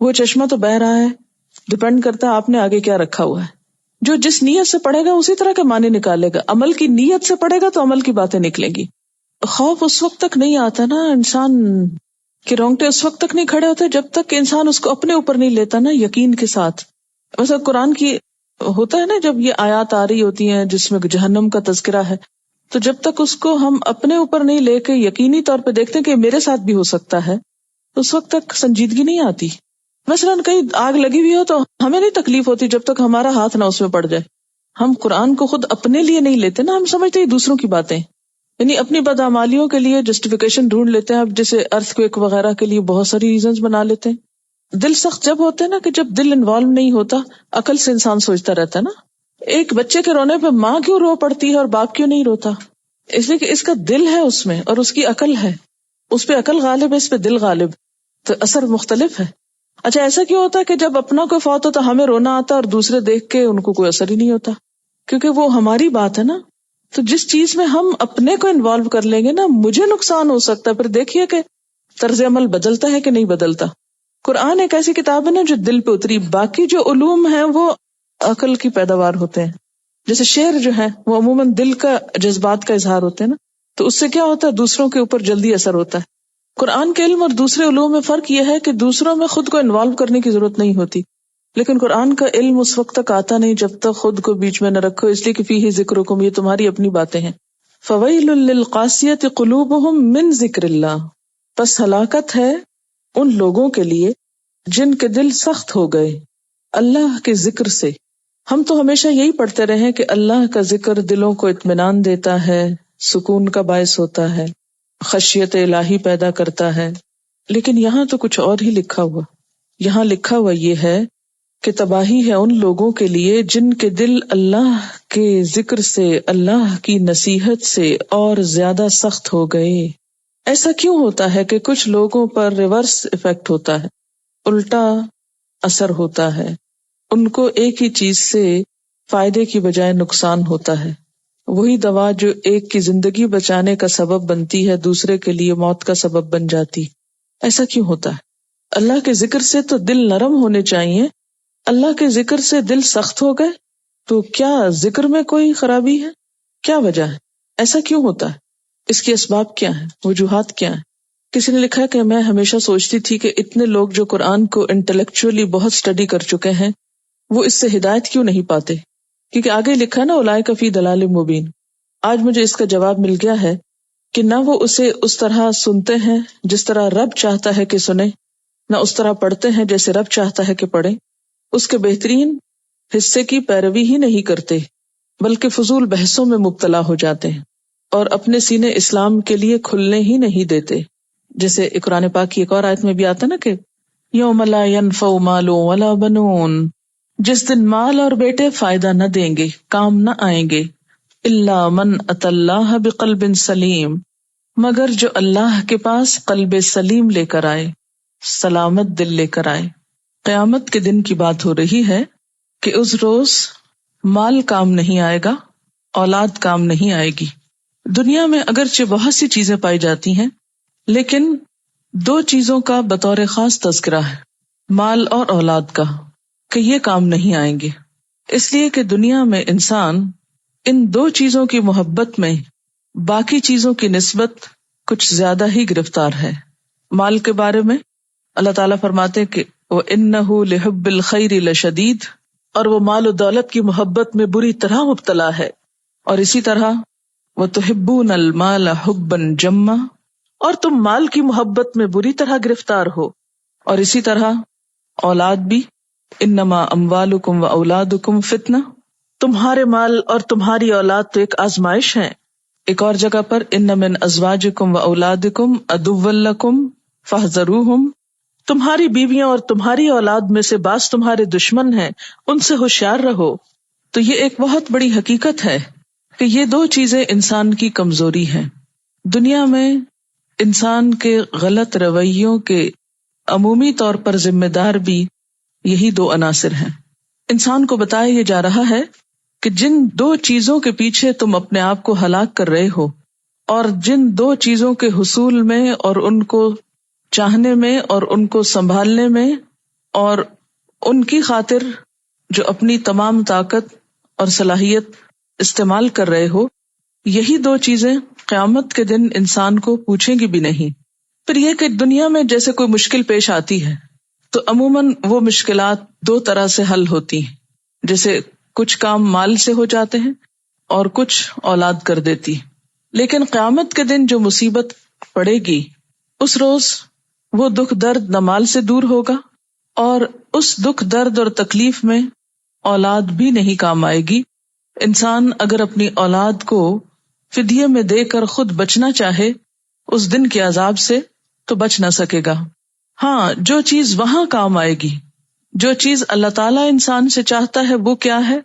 وہ چشمہ تو بہہ رہا ہے، ڈپینڈ کرتا ہے آپ نے آگے کیا رکھا ہوا ہے. جو جس نیت سے پڑھے گا اسی طرح کے معنی نکالے گا. عمل کی نیت سے پڑھے گا تو عمل کی باتیں نکلیں گی. خوف اس وقت تک نہیں آتا نا انسان کے رونگٹے اس وقت تک نہیں کھڑے ہوتے جب تک کہ انسان اس کو اپنے اوپر نہیں لیتا نا یقین کے ساتھ. ویسے قرآن کی ہوتا ہے نا، جب یہ آیات آ رہی ہوتی ہیں جس میں جہنم کا تذکرہ ہے، تو جب تک اس کو ہم اپنے اوپر نہیں لے کے یقینی طور پہ دیکھتے ہیں کہ میرے ساتھ بھی ہو سکتا ہے، اس وقت تک سنجیدگی نہیں آتی. مثلاً کہیں آگ لگی ہوئی ہو تو ہمیں نہیں تکلیف ہوتی جب تک ہمارا ہاتھ نہ اس میں پڑ جائے. ہم قرآن کو خود اپنے لیے نہیں لیتے نا، ہم سمجھتے ہیں دوسروں کی باتیں، یعنی اپنی بدعمالیوں کے لیے جسٹیفیکیشن ڈھونڈ لیتے ہیں. اب جیسے ارتھ کویک وغیرہ کے لیے بہت ساری ریزنز بنا لیتے ہیں. دل سخت جب ہوتے ہیں نا، کہ جب دل انوالو نہیں ہوتا، عقل سے انسان سوچتا رہتا ہے نا. ایک بچے کے رونے پہ ماں کیوں رو پڑتی ہے اور باپ کیوں نہیں روتا؟ اس لیے کہ اس کا دل ہے اس میں اور اس کی عقل ہے، اس پہ عقل غالب ہے، اس پہ دل غالب، تو اثر مختلف ہے. اچھا ایسا کیوں ہوتا ہے کہ جب اپنا کوئی فوت ہوتا ہمیں رونا آتا اور دوسرے دیکھ کے ان کو کوئی اثر ہی نہیں ہوتا؟ کیونکہ وہ ہماری بات ہے نا. تو جس چیز میں ہم اپنے کو انوالو کر لیں گے نا، مجھے نقصان ہو سکتا ہے. پھر دیکھیے کہ طرز عمل بدلتا ہے کہ نہیں بدلتا. قرآن ایک ایسی کتاب ہے نا جو دل پہ اتری. باقی جو علوم ہیں وہ عقل کی پیداوار ہوتے ہیں. جیسے شعر جو ہے وہ عموماً دل کا جذبات کا اظہار ہوتے ہیں نا، تو اس سے کیا ہوتا ہے، دوسروں کے اوپر جلدی اثر ہوتا ہے. قرآن کے علم اور دوسرے علوم میں فرق یہ ہے کہ دوسروں میں خود کو انوالو کرنے کی ضرورت نہیں ہوتی، لیکن قرآن کا علم اس وقت تک آتا نہیں جب تک خود کو بیچ میں نہ رکھو، اس لیے کہ فیہ ذکرکم، یہ تمہاری اپنی باتیں ہیں. فویل للقاسیۃ قلوبہم من ذکر اللہ، پس ہلاکت ہے ان لوگوں کے لیے جن کے دل سخت ہو گئے اللہ کے ذکر سے. ہم تو ہمیشہ یہی پڑھتے رہے کہ اللہ کا ذکر دلوں کو اطمینان دیتا ہے، سکون کا باعث ہوتا ہے، خشیت الہی پیدا کرتا ہے. لیکن یہاں تو کچھ اور ہی لکھا ہوا. یہاں لکھا ہوا یہ ہے کہ تباہی ہے ان لوگوں کے لیے جن کے دل اللہ کے ذکر سے، اللہ کی نصیحت سے اور زیادہ سخت ہو گئے. ایسا کیوں ہوتا ہے کہ کچھ لوگوں پر ریورس ایفیکٹ ہوتا ہے، الٹا اثر ہوتا ہے، ان کو ایک ہی چیز سے فائدے کی بجائے نقصان ہوتا ہے. وہی دوا جو ایک کی زندگی بچانے کا سبب بنتی ہے دوسرے کے لیے موت کا سبب بن جاتی. ایسا کیوں ہوتا ہے؟ اللہ کے ذکر سے تو دل نرم ہونے چاہیے، اللہ کے ذکر سے دل سخت ہو گئے. تو کیا ذکر میں کوئی خرابی ہے؟ کیا وجہ ہے؟ ایسا کیوں ہوتا ہے؟ اس کے اسباب کیا ہیں؟ وجوہات کیا ہیں؟ کسی نے لکھا کہ میں ہمیشہ سوچتی تھی کہ اتنے لوگ جو قرآن کو انٹلیکچولی بہت اسٹڈی کر چکے ہیں وہ اس سے ہدایت کیوں نہیں پاتے؟ کیونکہ آگے لکھا نا اولئک فی ضلال مبین. آج مجھے اس کا جواب مل گیا ہے کہ نہ وہ اسے اس طرح سنتے ہیں جس طرح رب چاہتا ہے کہ سنیں، نہ اس طرح پڑھتے ہیں جیسے رب چاہتا ہے کہ پڑھیں. اس کے بہترین حصے کی پیروی ہی نہیں کرتے بلکہ فضول بحثوں میں مبتلا ہو جاتے ہیں اور اپنے سینے اسلام کے لیے کھلنے ہی نہیں دیتے. جیسے قرآن پاک کی ایک اور آیت میں بھی آتا نا کہ یوم لا ینفع مال ولا بنون، جس دن مال اور بیٹے فائدہ نہ دیں گے، کام نہ آئیں گے، الا من اتى اللہ بقلب سلیم، مگر جو اللہ کے پاس قلب سلیم لے کر آئے، سلامت دل لے کر آئے. قیامت کے دن کی بات ہو رہی ہے کہ اس روز مال کام نہیں آئے گا، اولاد کام نہیں آئے گی. دنیا میں اگرچہ بہت سی چیزیں پائی جاتی ہیں لیکن دو چیزوں کا بطور خاص تذکرہ ہے، مال اور اولاد کا، کہ یہ کام نہیں آئیں گے. اس لیے کہ دنیا میں انسان ان دو چیزوں کی محبت میں باقی چیزوں کی نسبت کچھ زیادہ ہی گرفتار ہے. مال کے بارے میں اللہ تعالیٰ فرماتے کہ وَإِنَّهُ لِحُبِّ الْخَيْرِ لَشَدِيدٌ، اور وہ مال و دولت کی محبت میں بری طرح مبتلا ہے. اور اسی طرح وَتُحِبُّونَ الْمَالَ حُبًّا جَمًّا، اور تم مال کی محبت میں بری طرح گرفتار ہو. اور اسی طرح اولاد بھی، انما اموالکم و اولادکم فتنہ، تمہارے مال اور تمہاری اولاد تو ایک آزمائش ہیں. ایک اور جگہ پر ان من ازواجکم و اولادکم عدوا لکم فاحذروہم، تمہاری بیویاں اور تمہاری اولاد میں سے بعض تمہارے دشمن ہیں، ان سے ہوشیار رہو. تو یہ ایک بہت بڑی حقیقت ہے کہ یہ دو چیزیں انسان کی کمزوری ہیں. دنیا میں انسان کے غلط رویوں کے عمومی طور پر ذمہ دار بھی یہی دو عناصر ہیں. انسان کو بتایا یہ جا رہا ہے کہ جن دو چیزوں کے پیچھے تم اپنے آپ کو ہلاک کر رہے ہو، اور جن دو چیزوں کے حصول میں اور ان کو چاہنے میں اور ان کو سنبھالنے میں اور ان کی خاطر جو اپنی تمام طاقت اور صلاحیت استعمال کر رہے ہو، یہی دو چیزیں قیامت کے دن انسان کو پوچھیں گی بھی نہیں. پھر یہ کہ دنیا میں جیسے کوئی مشکل پیش آتی ہے تو عموماً وہ مشکلات دو طرح سے حل ہوتی ہیں. جیسے کچھ کام مال سے ہو جاتے ہیں اور کچھ اولاد کر دیتی. لیکن قیامت کے دن جو مصیبت پڑے گی، اس روز وہ دکھ درد نہ مال سے دور ہوگا اور اس دکھ درد اور تکلیف میں اولاد بھی نہیں کام آئے گی. انسان اگر اپنی اولاد کو فدیے میں دے کر خود بچنا چاہے اس دن کے عذاب سے تو بچ نہ سکے گا. ہاں، جو چیز وہاں کام آئے گی، جو چیز اللہ تعالیٰ انسان سے چاہتا ہے وہ کیا ہے؟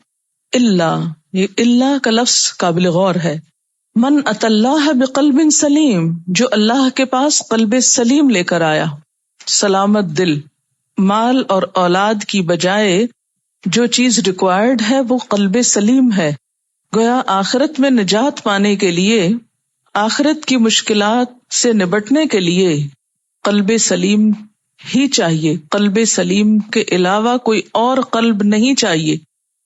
اللہ. یہ اللہ کا لفظ قابل غور ہے. من اتی اللہ بقلب سلیم، جو اللہ کے پاس قلب سلیم لے کر آیا، سلامت دل. مال اور اولاد کی بجائے جو چیز ریکوائرڈ ہے وہ قلب سلیم ہے. گویا آخرت میں نجات پانے کے لیے، آخرت کی مشکلات سے نبٹنے کے لیے قلب سلیم ہی چاہیے. قلب سلیم کے علاوہ کوئی اور قلب نہیں چاہیے.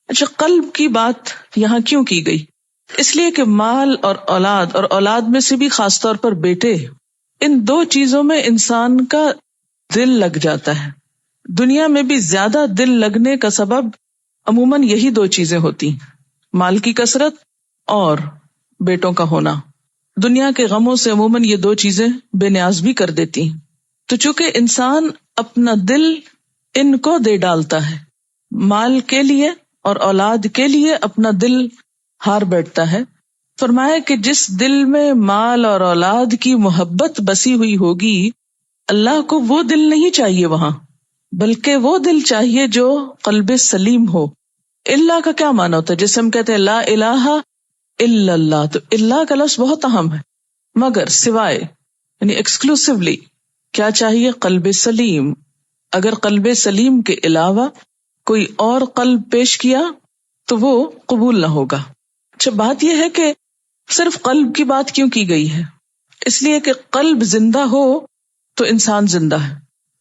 اچھا، قلب کی بات یہاں کیوں کی گئی؟ اس لیے کہ مال اور اولاد میں سے بھی خاص طور پر بیٹے، ان دو چیزوں میں انسان کا دل لگ جاتا ہے. دنیا میں بھی زیادہ دل لگنے کا سبب عموماً یہی دو چیزیں ہوتی ہیں، مال کی کثرت اور بیٹوں کا ہونا. دنیا کے غموں سے عموماً یہ دو چیزیں بے نیاز بھی کر دیتی ہیں. تو چونکہ انسان اپنا دل ان کو دے ڈالتا ہے، مال کے لیے اور اولاد کے لیے اپنا دل ہار بیٹھتا ہے. فرمایا کہ جس دل میں مال اور اولاد کی محبت بسی ہوئی ہوگی، اللہ کو وہ دل نہیں چاہیے وہاں، بلکہ وہ دل چاہیے جو قلب سلیم ہو. اللہ کا کیا معنی ہوتا ہے؟ جیسے ہم کہتے ہیں لا الہ الا اللہ، تو اللہ کا لفظ بہت اہم ہے. مگر سوائے، یعنی ایکسکلوسیولی کیا چاہیے؟ قلب سلیم. اگر قلب سلیم کے علاوہ کوئی اور قلب پیش کیا تو وہ قبول نہ ہوگا. اچھا، بات یہ ہے کہ صرف قلب کی بات کیوں کی گئی ہے؟ اس لیے کہ قلب زندہ ہو تو انسان زندہ ہے.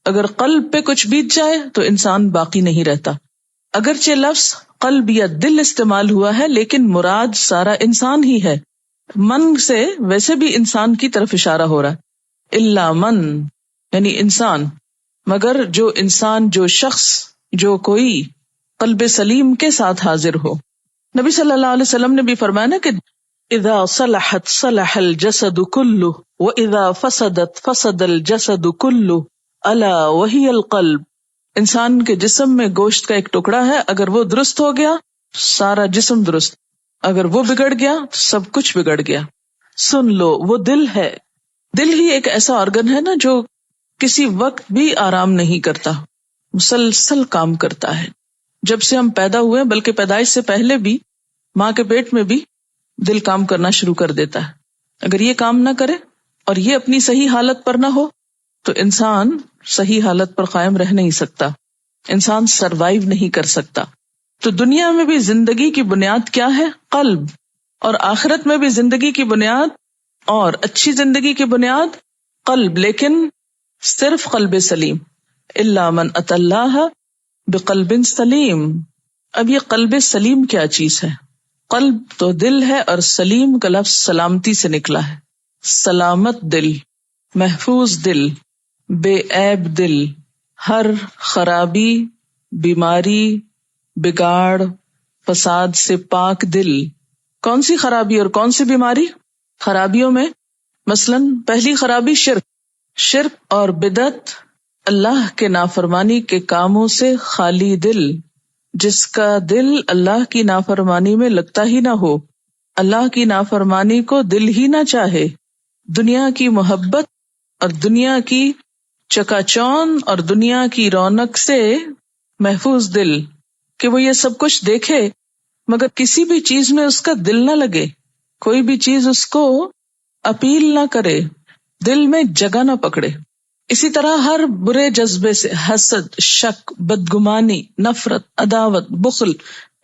اگر قلب پہ کچھ بیت جائے تو انسان باقی نہیں رہتا. اگرچہ لفظ قلب یا دل استعمال ہوا ہے لیکن مراد سارا انسان ہی ہے. من سے ویسے بھی انسان کی طرف اشارہ ہو رہا ہے. الا من یعنی انسان، مگر جو انسان، جو شخص، جو کوئی قلب سلیم کے ساتھ حاضر ہو. نبی صلی اللہ علیہ وسلم نے بھی فرمایا نا کہ اذا صلحت صلح الجسد كله واذا فسدت فسد الجسد كله الا وهي القلب. انسان کے جسم میں گوشت کا ایک ٹکڑا ہے، اگر وہ درست ہو گیا سارا جسم درست، اگر وہ بگڑ گیا تو سب کچھ بگڑ گیا. سن لو، وہ دل ہے. دل ہی ایک ایسا آرگن ہے نا جو کسی وقت بھی آرام نہیں کرتا، مسلسل کام کرتا ہے. جب سے ہم پیدا ہوئے، بلکہ پیدائش سے پہلے بھی ماں کے پیٹ میں بھی دل کام کرنا شروع کر دیتا ہے. اگر یہ کام نہ کرے اور یہ اپنی صحیح حالت پر نہ ہو تو انسان صحیح حالت پر قائم رہ نہیں سکتا، انسان سروائیو نہیں کر سکتا. تو دنیا میں بھی زندگی کی بنیاد کیا ہے؟ قلب. اور آخرت میں بھی زندگی کی بنیاد اور اچھی زندگی کی بنیاد قلب، لیکن صرف قلب سلیم. الا من اتی اللہ بقلب سلیم. اب یہ قلب سلیم کیا چیز ہے؟ قلب تو دل ہے اور سلیم کا لفظ سلامتی سے نکلا ہے. سلامت دل، محفوظ دل، بے عیب دل، ہر خرابی، بیماری، بگاڑ، فساد سے پاک دل. کون سی خرابی اور کون سی بیماری؟ خرابیوں میں مثلاً پہلی خرابی شرک اور بدعت، اللہ کے نافرمانی کے کاموں سے خالی دل. جس کا دل اللہ کی نافرمانی میں لگتا ہی نہ ہو، اللہ کی نافرمانی کو دل ہی نہ چاہے، دنیا کی محبت اور دنیا کی چکا چوند اور دنیا کی رونق سے محفوظ دل، کہ وہ یہ سب کچھ دیکھے مگر کسی بھی چیز میں اس کا دل نہ لگے، کوئی بھی چیز اس کو اپیل نہ کرے، دل میں جگہ نہ پکڑے. اسی طرح ہر برے جذبے سے، حسد، شک، بدگمانی، نفرت، عداوت، بخل،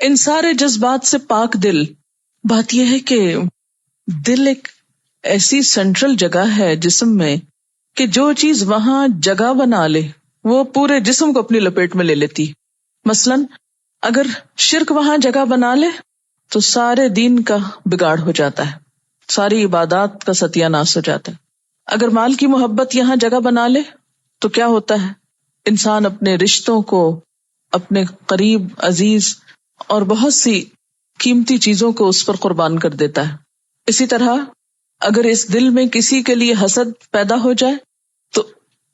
ان سارے جذبات سے پاک دل. بات یہ ہے کہ دل ایک ایسی سینٹرل جگہ ہے جسم میں کہ جو چیز وہاں جگہ بنا لے وہ پورے جسم کو اپنی لپیٹ میں لے لیتی. مثلاً اگر شرک وہاں جگہ بنا لے تو سارے دین کا بگاڑ ہو جاتا ہے، ساری عبادات کا ستیہ ناش ہو جاتا ہے. اگر مال کی محبت یہاں جگہ بنا لے تو کیا ہوتا ہے؟ انسان اپنے رشتوں کو، اپنے قریب عزیز اور بہت سی قیمتی چیزوں کو اس پر قربان کر دیتا ہے. اسی طرح اگر اس دل میں کسی کے لیے حسد پیدا ہو جائے تو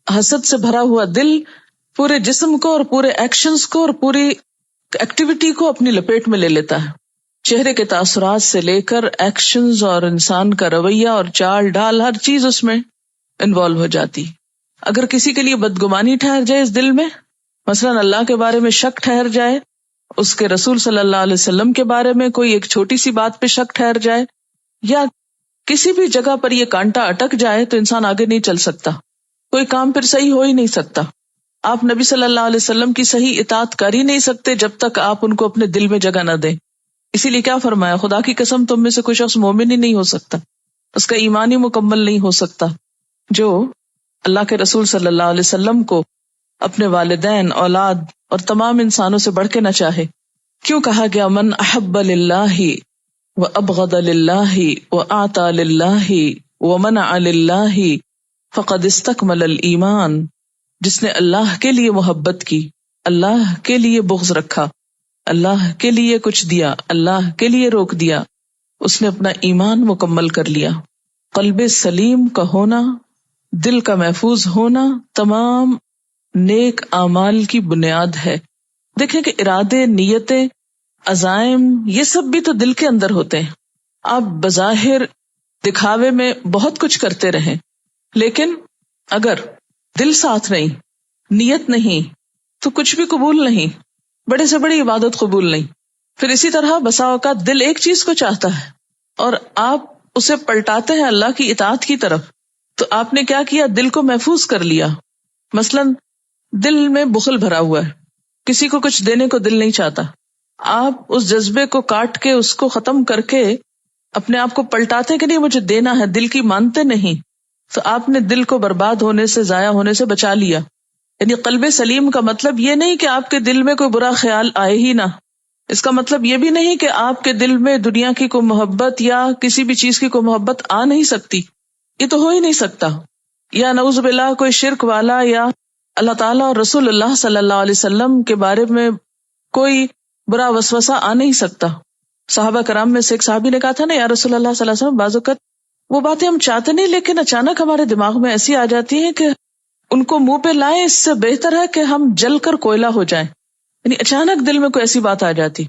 حسد سے بھرا ہوا دل پورے جسم کو اور پورے ایکشنز کو اور پوری ایکٹیویٹی کو اپنی لپیٹ میں لے لیتا ہے. چہرے کے تاثرات سے لے کر ایکشنز اور انسان کا رویہ اور چال ڈھال ہر چیز اس میں انوالو ہو جاتی. اگر کسی کے لیے بدگمانی ٹھہر جائے اس دل میں، مثلاً اللہ کے بارے میں شک ٹھہر جائے، اس کے رسول صلی اللہ علیہ وسلم کے بارے میں کوئی ایک چھوٹی سی بات پہ شک ٹھہر جائے، یا کسی بھی جگہ پر یہ کانٹا اٹک جائے، تو انسان آگے نہیں چل سکتا، کوئی کام پھر صحیح ہو ہی نہیں سکتا. آپ نبی صلی اللہ علیہ وسلم کی صحیح اطاعت کر ہی نہیں سکتے جب تک آپ ان کو اپنے دل میں جگہ نہ دیں. اسی لیے کیا فرمایا، خدا کی قسم تم میں سے کوئی شخص مومن ہی نہیں ہو سکتا، اس کا ایمان ہی مکمل نہیں ہو سکتا جو اللہ کے رسول صلی اللہ علیہ وسلم کو اپنے والدین، اولاد اور تمام انسانوں سے بڑھ کے نہ چاہے. کیوں کہا گیا من احب للہ وابغض للہ واعطى للہ ومنع للہ فقد استکمل الایمان. جس نے اللہ کے لیے محبت کی، اللہ کے لیے بغض رکھا، اللہ کے لیے کچھ دیا، اللہ کے لیے روک دیا، اس نے اپنا ایمان مکمل کر لیا. قلب سلیم کا ہونا، دل کا محفوظ ہونا تمام نیک اعمال کی بنیاد ہے. دیکھیں کہ ارادے، نیتیں، عزائم، یہ سب بھی تو دل کے اندر ہوتے ہیں. آپ بظاہر دکھاوے میں بہت کچھ کرتے رہیں، لیکن اگر دل ساتھ نہیں، نیت نہیں، تو کچھ بھی قبول نہیں، بڑے سے بڑی عبادت قبول نہیں. پھر اسی طرح بسا اوقات دل ایک چیز کو چاہتا ہے اور آپ اسے پلٹاتے ہیں اللہ کی اطاعت کی طرف. تو آپ نے کیا کیا، دل کو محفوظ کر لیا. مثلاً دل میں بخل بھرا ہوا ہے، کسی کو کچھ دینے کو دل نہیں چاہتا، آپ اس جذبے کو کاٹ کے، اس کو ختم کر کے اپنے آپ کو پلٹاتے کہ نہیں مجھے دینا ہے، دل کی مانتے نہیں، تو آپ نے دل کو برباد ہونے سے، ضائع ہونے سے بچا لیا. یعنی قلب سلیم کا مطلب یہ نہیں کہ آپ کے دل میں کوئی برا خیال آئے ہی نہ، اس کا مطلب یہ بھی نہیں کہ آپ کے دل میں دنیا کی کوئی محبت یا کسی بھی چیز کی کوئی محبت آ نہیں سکتی، یہ تو ہو ہی نہیں سکتا. یا نعوذ باللہ کوئی شرک والا یا اللہ تعالیٰ اور رسول اللہ صلی اللہ علیہ وسلم کے بارے میں کوئی برا وسوسہ آ نہیں سکتا. صحابہ کرام میں سے ایک صحابی نے کہا تھا نا، یا رسول اللہ صلی اللہ علیہ وسلم، بعض اوقات وہ باتیں ہم چاہتے نہیں لیکن اچانک ہمارے دماغ میں ایسی آ جاتی ہیں کہ ان کو منہ پہ لائیں، اس سے بہتر ہے کہ ہم جل کر کوئلہ ہو جائیں. یعنی اچانک دل میں کوئی ایسی بات آ جاتی،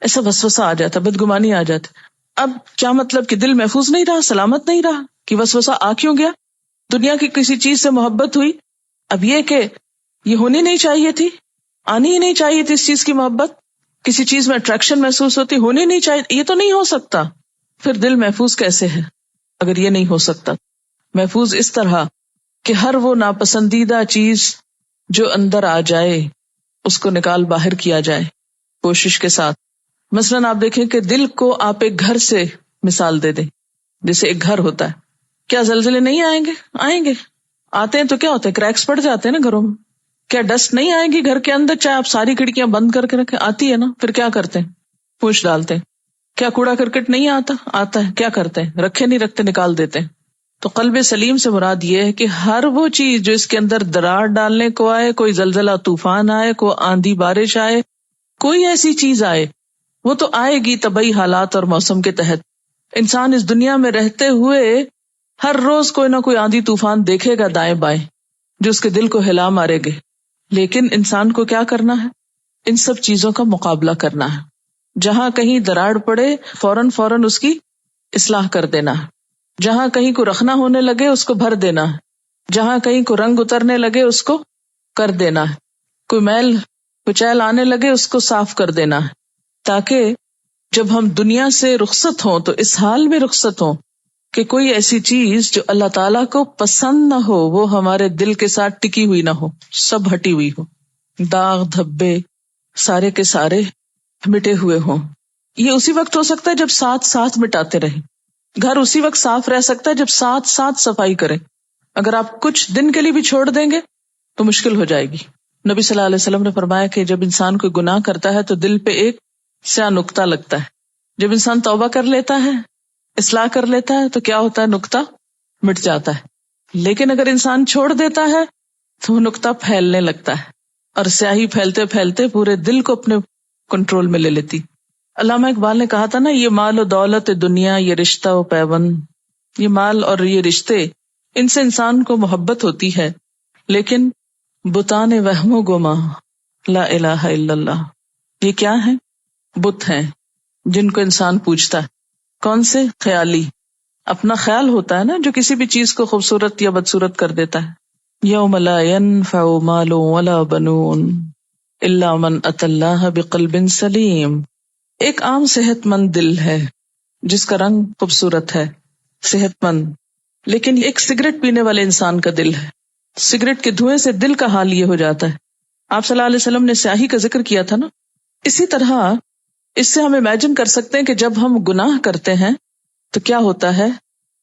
ایسا وسوسہ آ جاتا، بدگمانی آ جاتی. اب کیا مطلب کہ دل محفوظ نہیں رہا، سلامت نہیں رہا، کہ وسوسہ آ کیوں گیا؟ دنیا کی کسی چیز سے محبت ہوئی، اب یہ کہ یہ ہونی نہیں چاہیے تھی، آنی ہی نہیں چاہیے تھی اس چیز کی محبت، کسی چیز میں اٹریکشن محسوس ہوتی، ہونی نہیں چاہیے، یہ تو نہیں ہو سکتا. پھر دل محفوظ کیسے ہے اگر یہ نہیں ہو سکتا؟ محفوظ اس طرح کہ ہر وہ ناپسندیدہ چیز جو اندر آ جائے اس کو نکال باہر کیا جائے کوشش کے ساتھ. مثلاً آپ دیکھیں کہ دل کو آپ ایک گھر سے مثال دے دیں، جیسے ایک گھر ہوتا ہے، کیا زلزلے نہیں آئیں گے؟ آئیں گے. آتے ہیں تو کیا ہوتا ہے، کریکس پڑ جاتے ہیں نا گھروں میں. کیا ڈسٹ نہیں آئے گی گھر کے اندر چاہے آپ ساری کھڑکیاں بند کر کے رکھیں؟ آتی ہے نا. پھر کیا کرتے ہیں، پوچھ ڈالتے ہیں. کیا کوڑا کرکٹ نہیں آتا؟ آتا ہے. کیا کرتے ہیں، رکھے نہیں رکھتے، نکال دیتے ہیں. تو قلب سلیم سے مراد یہ ہے کہ ہر وہ چیز جو اس کے اندر درار ڈالنے کو آئے، کوئی زلزلہ طوفان آئے، کوئی آندھی بارش آئے، کوئی ایسی چیز آئے، وہ تو آئے گی طبعی حالات اور موسم کے تحت. انسان اس دنیا میں رہتے ہوئے ہر روز کوئی نہ کوئی آندھی طوفان دیکھے گا دائیں بائیں جو اس کے دل کو ہلا مارے گے. لیکن انسان کو کیا کرنا ہے، ان سب چیزوں کا مقابلہ کرنا ہے. جہاں کہیں دراڑ پڑے فوراً اس کی اصلاح کر دینا ہے. جہاں کہیں کو رخنا ہونے لگے اس کو بھر دینا ہے. جہاں کہیں کو رنگ اترنے لگے اس کو کر دینا ہے. کوئی میل کچیل آنے لگے اس کو صاف کر دینا ہے، تاکہ جب ہم دنیا سے رخصت ہوں تو اس حال میں رخصت ہوں کہ کوئی ایسی چیز جو اللہ تعالیٰ کو پسند نہ ہو وہ ہمارے دل کے ساتھ ٹکی ہوئی نہ ہو، سب ہٹی ہوئی ہو، داغ دھبے سارے کے سارے مٹے ہوئے ہوں. یہ اسی وقت ہو سکتا ہے جب ساتھ مٹاتے رہیں. گھر اسی وقت صاف رہ سکتا ہے جب ساتھ صفائی کریں. اگر آپ کچھ دن کے لیے بھی چھوڑ دیں گے تو مشکل ہو جائے گی. نبی صلی اللہ علیہ وسلم نے فرمایا کہ جب انسان کوئی گناہ کرتا ہے تو دل پہ ایک سیاہ نقطہ لگتا ہے. جب انسان توبہ کر لیتا ہے، اصلاح کر لیتا ہے، تو کیا ہوتا ہے، نقطہ مٹ جاتا ہے. لیکن اگر انسان چھوڑ دیتا ہے تو وہ نقطہ پھیلنے لگتا ہے اور سیاہی پھیلتے پھیلتے پورے دل کو اپنے کنٹرول میں لے لیتی. علامہ اقبال نے کہا تھا نا، یہ مال و دولت دنیا، یہ رشتہ و پیوند، یہ مال اور یہ رشتے، ان سے انسان کو محبت ہوتی ہے، لیکن بتان وہم و گما لا الہ الا اللہ. یہ کیا ہے؟ بت ہیں جن کو انسان پوجتا ہے. کون سے؟ خیالی. اپنا خیال ہوتا ہے نا جو کسی بھی چیز کو خوبصورت یا بدصورت کر دیتا ہے. یوم لا ينفع مال ولا بنون الا من اتى اللہ بقلب سلیم. ایک عام صحت مند دل ہے جس کا رنگ خوبصورت ہے، صحت مند، لیکن ایک سگریٹ پینے والے انسان کا دل ہے، سگریٹ کے دھوئیں سے دل کا حال یہ ہو جاتا ہے. آپ صلی اللہ علیہ وسلم نے سیاہی کا ذکر کیا تھا نا. اسی طرح اس سے ہم امیجن کر سکتے ہیں کہ جب ہم گناہ کرتے ہیں تو کیا ہوتا ہے.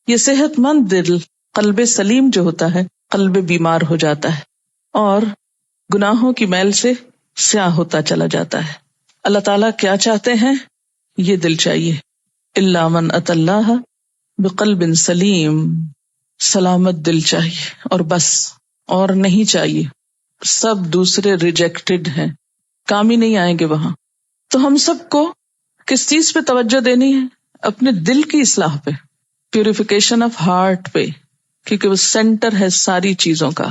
یہ صحت مند دل، قلب سلیم جو ہوتا ہے، قلب بیمار ہو جاتا ہے اور گناہوں کی میل سے سیاہ ہوتا چلا جاتا ہے. اللہ تعالیٰ کیا چاہتے ہیں؟ یہ دل چاہیے. الا من اتی اللہ بقلب سلیم، سلامت دل چاہیے اور بس، اور نہیں چاہیے. سب دوسرے ریجیکٹڈ ہیں، کام ہی نہیں آئیں گے وہاں. تو ہم سب کو کس چیز پہ توجہ دینی ہے؟ اپنے دل کی اصلاح پہ، پیوریفیکیشن آف ہارٹ پہ، کیونکہ وہ سینٹر ہے ساری چیزوں کا،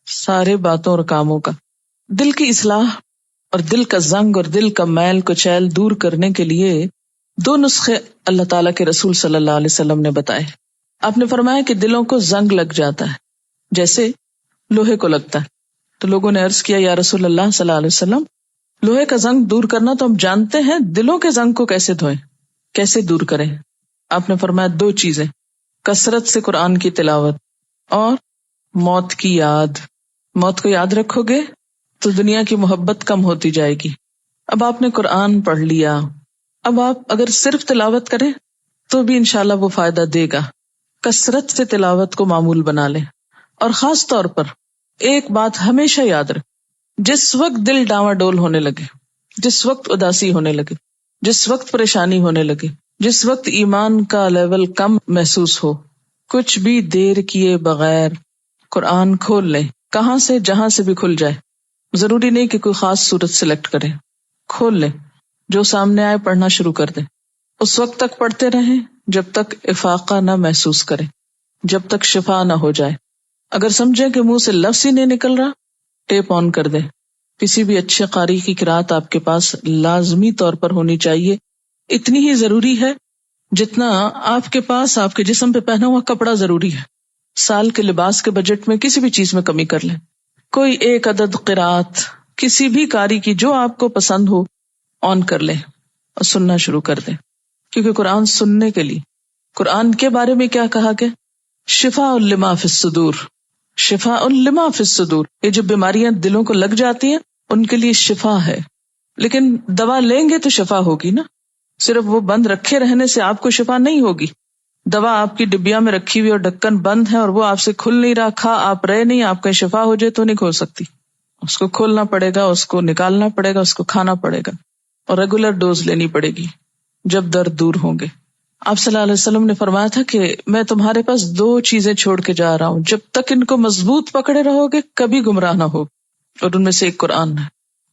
سارے باتوں اور کاموں کا. دل کی اصلاح اور دل کا زنگ اور دل کا میل کچیل دور کرنے کے لیے 2 نسخے اللہ تعالیٰ کے رسول صلی اللہ علیہ وسلم نے بتائے. آپ نے فرمایا کہ دلوں کو زنگ لگ جاتا ہے جیسے لوہے کو لگتا ہے. تو لوگوں نے عرض کیا یا رسول اللہ صلی اللہ علیہ وسلم، لوہے کا زنگ دور کرنا تو ہم جانتے ہیں، دلوں کے زنگ کو کیسے دھوئیں، کیسے دور کریں؟ آپ نے فرمایا 2 چیزیں، کثرت سے قرآن کی تلاوت اور موت کی یاد. موت کو یاد رکھو گے تو دنیا کی محبت کم ہوتی جائے گی. اب آپ نے قرآن پڑھ لیا، اب آپ اگر صرف تلاوت کریں تو بھی انشاءاللہ وہ فائدہ دے گا. کثرت سے تلاوت کو معمول بنا لیں. اور خاص طور پر ایک بات ہمیشہ یاد رکھ، جس وقت دل ڈاواں ڈول ہونے لگے، جس وقت اداسی ہونے لگے، جس وقت پریشانی ہونے لگے، جس وقت ایمان کا لیول کم محسوس ہو، کچھ بھی دیر کیے بغیر قرآن کھول لیں. کہاں سے؟ جہاں سے بھی کھل جائے. ضروری نہیں کہ کوئی خاص صورت سلیکٹ کریں، کھول لیں، جو سامنے آئے پڑھنا شروع کر دیں. اس وقت تک پڑھتے رہیں جب تک افاقہ نہ محسوس کریں، جب تک شفا نہ ہو جائے. اگر سمجھیں کہ منہ سے لفظ ہی نہیں نکل رہا، ٹیپ آن کر دیں. کسی بھی اچھے قاری کی قرات آپ کے پاس لازمی طور پر ہونی چاہیے، اتنی ہی ضروری ہے جتنا آپ کے پاس آپ کے جسم پہ پہنا ہوا کپڑا ضروری ہے. سال کے لباس کے بجٹ میں کسی بھی چیز میں کمی کر لیں. کوئی ایک عدد قرات کسی بھی قاری کی جو آپ کو پسند ہو آن کر لیں اور سننا شروع کر دیں. کیونکہ قرآن سننے کے لیے، قرآن کے بارے میں کیا کہا گیا؟ شفاء لما فی الصدور، شفاء لما فی الصدور. یہ جو بیماریاں دلوں کو لگ جاتی ہیں ان کے لیے شفا ہے. لیکن دوا لیں گے تو شفا ہوگی نا، صرف وہ بند رکھے رہنے سے آپ کو شفا نہیں ہوگی. دوا آپ کی ڈبیا میں رکھی ہوئی اور ڈھکن بند ہے اور وہ آپ سے کھل نہیں رہا، کھا آپ رہے نہیں، آپ کا شفا ہو جائے تو نہیں کھول سکتی. اس کو کھولنا پڑے گا، اس کو نکالنا پڑے گا، اس کو کھانا پڑے گا اور ریگولر ڈوز لینی پڑے گی جب درد دور ہوں گے. آپ صلی اللہ علیہ وسلم نے فرمایا تھا کہ میں تمہارے پاس 2 چیزیں چھوڑ کے جا رہا ہوں، جب تک ان کو مضبوط پکڑے رہو گے کبھی گمراہ نہ ہو. اور ان میں سے ایک قرآن ہے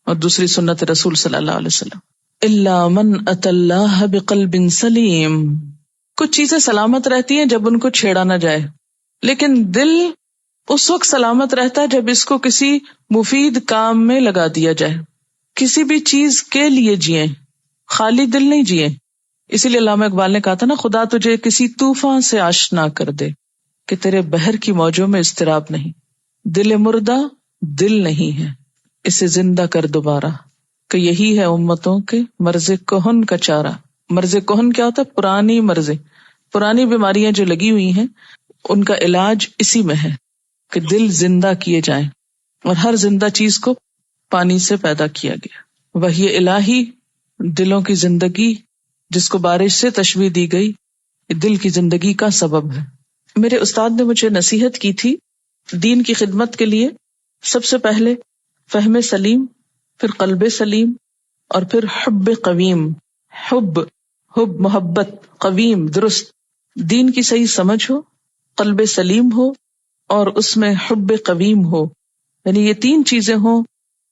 اور دوسری سنت رسول صلی اللہ علیہ وسلم. الا من اتى اللہ بقلب سلیم. کچھ چیزیں سلامت رہتی ہیں جب ان کو چھیڑا نہ جائے، لیکن دل اس وقت سلامت رہتا ہے جب اس کو کسی مفید کام میں لگا دیا جائے. کسی بھی چیز کے لیے جئیں، خالی دل نہیں جئیں. اسی لیے علامہ اقبال نے کہا تھا نا، خدا تجھے کسی طوفان سے آشنا کر دے کہ تیرے بحر کی موجوں میں اضطراب نہیں. دل مردہ دل نہیں ہے، اسے زندہ کر دوبارہ، کہ یہی ہے امتوں کے مرض کہن کا چارہ. مرض کہن کیا ہوتا ہے؟ پرانی مرضیں، پرانی بیماریاں جو لگی ہوئی ہیں ان کا علاج اسی میں ہے کہ دل زندہ کیے جائیں. اور ہر زندہ چیز کو پانی سے پیدا کیا گیا. وحی الہی دلوں کی زندگی، جس کو بارش سے تشبیہ دی گئی، دل کی زندگی کا سبب ہے. میرے استاد نے مجھے نصیحت کی تھی دین کی خدمت کے لیے، سب سے پہلے فہم سلیم، پھر قلب سلیم، اور پھر حب قویم. حب محبت، قویم درست، دین کی صحیح سمجھ ہو، قلب سلیم ہو اور اس میں حب قویم ہو. یعنی یہ 3 چیزیں ہوں.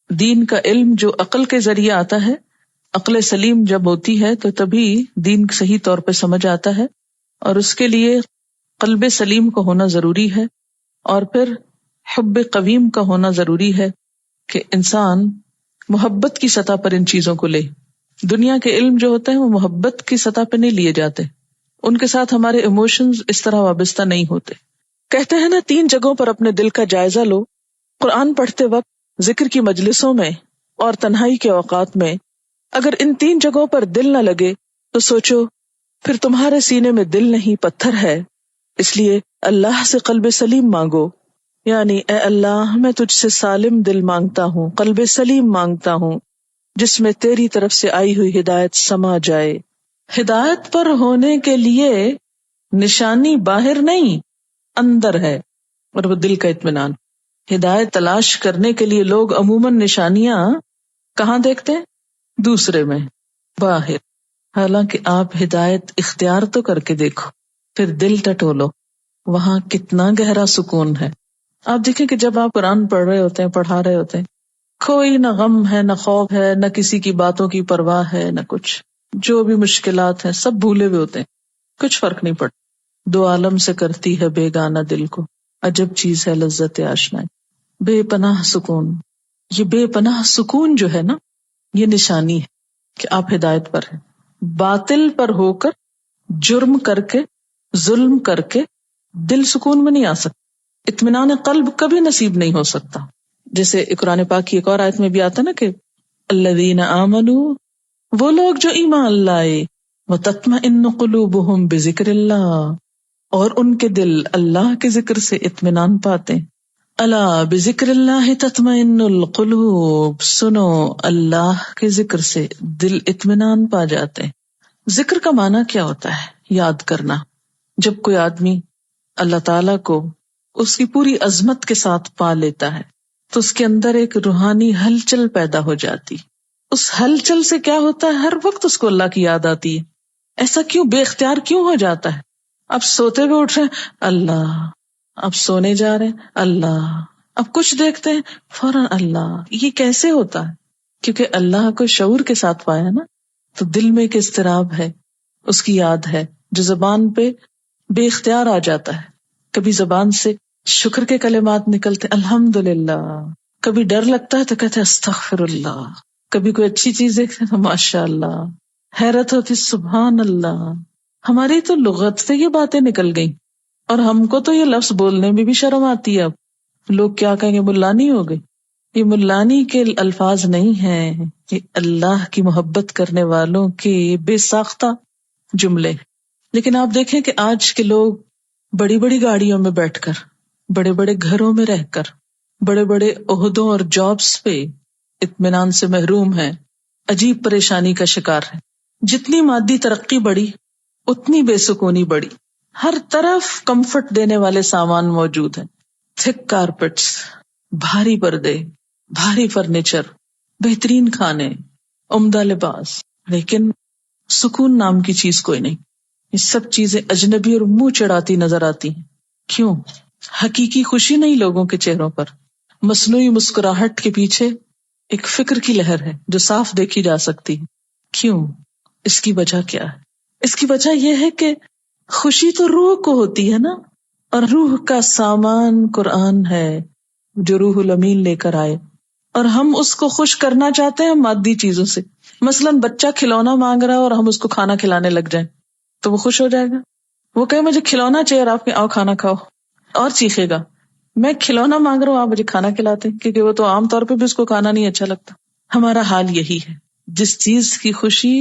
دین کا علم جو عقل کے ذریعے آتا ہے، عقل سلیم جب ہوتی ہے تو تبھی دین صحیح طور پہ سمجھ آتا ہے، اور اس کے لیے قلب سلیم کو ہونا ضروری ہے. اور پھر حب قویم کا ہونا ضروری ہے کہ انسان محبت کی سطح پر ان چیزوں کو لے. دنیا کے علم جو ہوتے ہیں وہ محبت کی سطح پہ نہیں لیے جاتے، ان کے ساتھ ہمارے ایموشنز اس طرح وابستہ نہیں ہوتے. کہتے ہیں نا 3 جگہوں پر اپنے دل کا جائزہ لو، قرآن پڑھتے وقت، ذکر کی مجلسوں میں اور تنہائی کے اوقات میں. اگر ان 3 جگہوں پر دل نہ لگے تو سوچو پھر تمہارے سینے میں دل نہیں پتھر ہے. اس لیے اللہ سے قلب سلیم مانگو، یعنی اے اللہ میں تجھ سے سالم دل مانگتا ہوں، قلب سلیم مانگتا ہوں جس میں تیری طرف سے آئی ہوئی ہدایت سما جائے. ہدایت پر ہونے کے لیے نشانی باہر نہیں اندر ہے، اور وہ دل کا اطمینان. ہدایت تلاش کرنے کے لیے لوگ عموماً نشانیاں کہاں دیکھتے ہیں؟ دوسرے میں، باہر. حالانکہ آپ ہدایت اختیار تو کر کے دیکھو، پھر دل ٹٹولو، وہاں کتنا گہرا سکون ہے. آپ دیکھیں کہ جب آپ قرآن پڑھ رہے ہوتے ہیں، پڑھا رہے ہوتے ہیں، کوئی نہ غم ہے، نہ خوف ہے، نہ کسی کی باتوں کی پرواہ ہے، نہ کچھ. جو بھی مشکلات ہیں سب بھولے ہوئے ہوتے ہیں، کچھ فرق نہیں پڑتا. 2 عالم سے کرتی ہے بیگانہ دل کو، عجب چیز ہے لذت آشنا. بے پناہ سکون. یہ بے پناہ سکون جو ہے نا، یہ نشانی ہے کہ آپ ہدایت پر ہیں. باطل پر ہو کر، جرم کر کے، ظلم کر کے دل سکون میں نہیں آ سکتا، اطمینان قلب کبھی نصیب نہیں ہو سکتا. جیسے قرآن پاک کی ایک اور آیت میں بھی آتا نا کہ الذین آمنوا، وہ لوگ جو ایمان لائے، وتطمئن قلوبہم بذکر اللہ، اور ان کے دل اللہ کے ذکر سے اطمینان پاتے ہیں. الا بذکر اللہ تطمئن القلوب، سنو اللہ کے ذکر سے دل اطمینان پا جاتے ہیں. ذکر کا معنی کیا ہوتا ہے؟ یاد کرنا. جب کوئی آدمی اللہ تعالیٰ کو اس کی پوری عظمت کے ساتھ پا لیتا ہے تو اس کے اندر ایک روحانی ہلچل پیدا ہو جاتی. اس ہلچل سے کیا ہوتا ہے؟ ہر وقت اس کو اللہ کی یاد آتی ہے. ایسا کیوں؟ بے اختیار کیوں ہو جاتا ہے؟ اب سوتے ہوئے اٹھ رہے ہیں اللہ، اب سونے جا رہے ہیں اللہ، اب کچھ دیکھتے ہیں فوراً اللہ. یہ کیسے ہوتا ہے؟ کیونکہ اللہ کو شعور کے ساتھ پایا نا، تو دل میں ایک اضطراب ہے، اس کی یاد ہے جو زبان پہ بے اختیار آ جاتا ہے. کبھی زبان سے شکر کے کلمات نکلتے الحمدللہ، کبھی ڈر لگتا ہے تو کہتے استغفر اللہ، کبھی کوئی اچھی چیز دیکھتے ہیں تو ماشاء اللہ، حیرت ہوتی سبحان اللہ. ہماری تو لغت سے یہ باتیں نکل گئیں، اور ہم کو تو یہ لفظ بولنے میں بھی شرم آتی ہے. اب لوگ کیا کہیں گے، ملانی ہو گئی. یہ ملانی کے الفاظ نہیں ہیں، یہ اللہ کی محبت کرنے والوں کے بے ساختہ جملے. لیکن آپ دیکھیں کہ آج کے لوگ بڑی بڑی گاڑیوں میں بیٹھ کر، بڑے بڑے گھروں میں رہ کر، بڑے بڑے عہدوں اور جابز پہ اطمینان سے محروم ہیں، عجیب پریشانی کا شکار ہیں. جتنی مادی ترقی بڑھی اتنی بے سکونی بڑھی. ہر طرف کمفرٹ دینے والے سامان موجود ہیں، تھک کارپیٹس، بھاری پردے، بھاری فرنیچر، بہترین کھانے، عمدہ لباس، لیکن سکون نام کی چیز کوئی نہیں. یہ سب چیزیں اجنبی اور منہ چڑھاتی نظر آتی ہیں. کیوں؟ حقیقی خوشی نہیں لوگوں کے چہروں پر. مصنوعی مسکراہٹ کے پیچھے ایک فکر کی لہر ہے جو صاف دیکھی جا سکتی ہے. کیوں؟ اس کی وجہ کیا ہے؟ اس کی وجہ یہ ہے کہ خوشی تو روح کو ہوتی ہے نا، اور روح کا سامان قرآن ہے جو روح الامین لے کر آئے، اور ہم اس کو خوش کرنا چاہتے ہیں مادی چیزوں سے. مثلاً بچہ کھلونا مانگ رہا ہے اور ہم اس کو کھانا کھلانے لگ جائیں تو وہ خوش ہو جائے گا. وہ کہے مجھے کھلونا چاہیے، آپ کے آؤ کھانا کھاؤ، اور چیخے گا میں کھلونا مانگ رہا ہوں آپ مجھے کھانا کھلاتے، کیونکہ وہ تو عام طور پہ بھی اس کو کھانا نہیں اچھا لگتا. ہمارا حال یہی ہے، جس چیز کی خوشی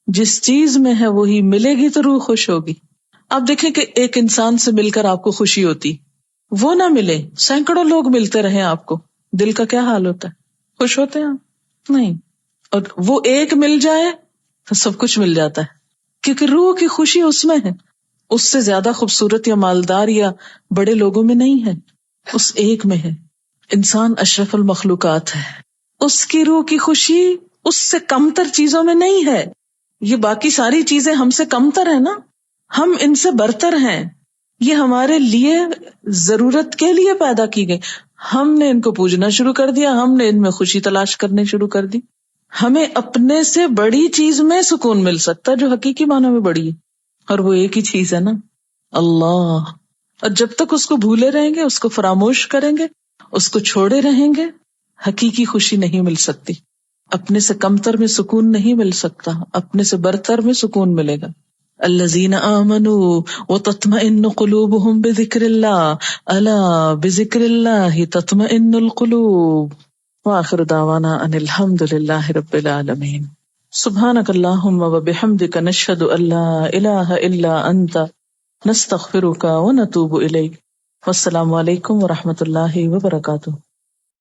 جس چیز میں ہے وہی ملے گی تو روح خوش ہوگی. آپ دیکھیں کہ ایک انسان سے مل کر آپ کو خوشی ہوتی، وہ نہ ملے، سینکڑوں لوگ ملتے رہے آپ کو، دل کا کیا حال ہوتا ہے؟ خوش ہوتے ہیں آپ؟ نہیں. اور وہ ایک مل جائے تو سب کچھ مل جاتا ہے، کیونکہ روح کی خوشی اس میں ہے. اس سے زیادہ خوبصورت یا مالدار یا بڑے لوگوں میں نہیں ہے، اس ایک میں ہے. انسان اشرف المخلوقات ہے، اس کی روح کی خوشی اس سے کمتر چیزوں میں نہیں ہے. یہ باقی ساری چیزیں ہم سے کمتر ہیں نا، ہم ان سے برتر ہیں. یہ ہمارے لیے ضرورت کے لیے پیدا کی گئی، ہم نے ان کو پوجنا شروع کر دیا، ہم نے ان میں خوشی تلاش کرنے شروع کر دی. ہمیں اپنے سے بڑی چیز میں سکون مل سکتا ہے جو حقیقی معنوں میں بڑی ہے، اور وہ ایک ہی چیز ہے نا، اللہ. اور جب تک اس کو بھولے رہیں گے، اس کو فراموش کریں گے، اس کو چھوڑے رہیں گے، حقیقی خوشی نہیں مل سکتی. اپنے سے کمتر میں سکون نہیں مل سکتا، اپنے سے برتر میں سکون ملے گا. الذین آمنوا وتطمئن قلوبهم بذکر اللہ الا بذکر اللہ تطمئن القلوب. وآخر دعوانا ان الحمد للہ رب العالمین. سبحانک اللہم وبحمدک نشہد ان لا الہ الا انت نستغفرک ونتوب الیک. والسلام علیکم ورحمۃ اللہ وبرکاتہ.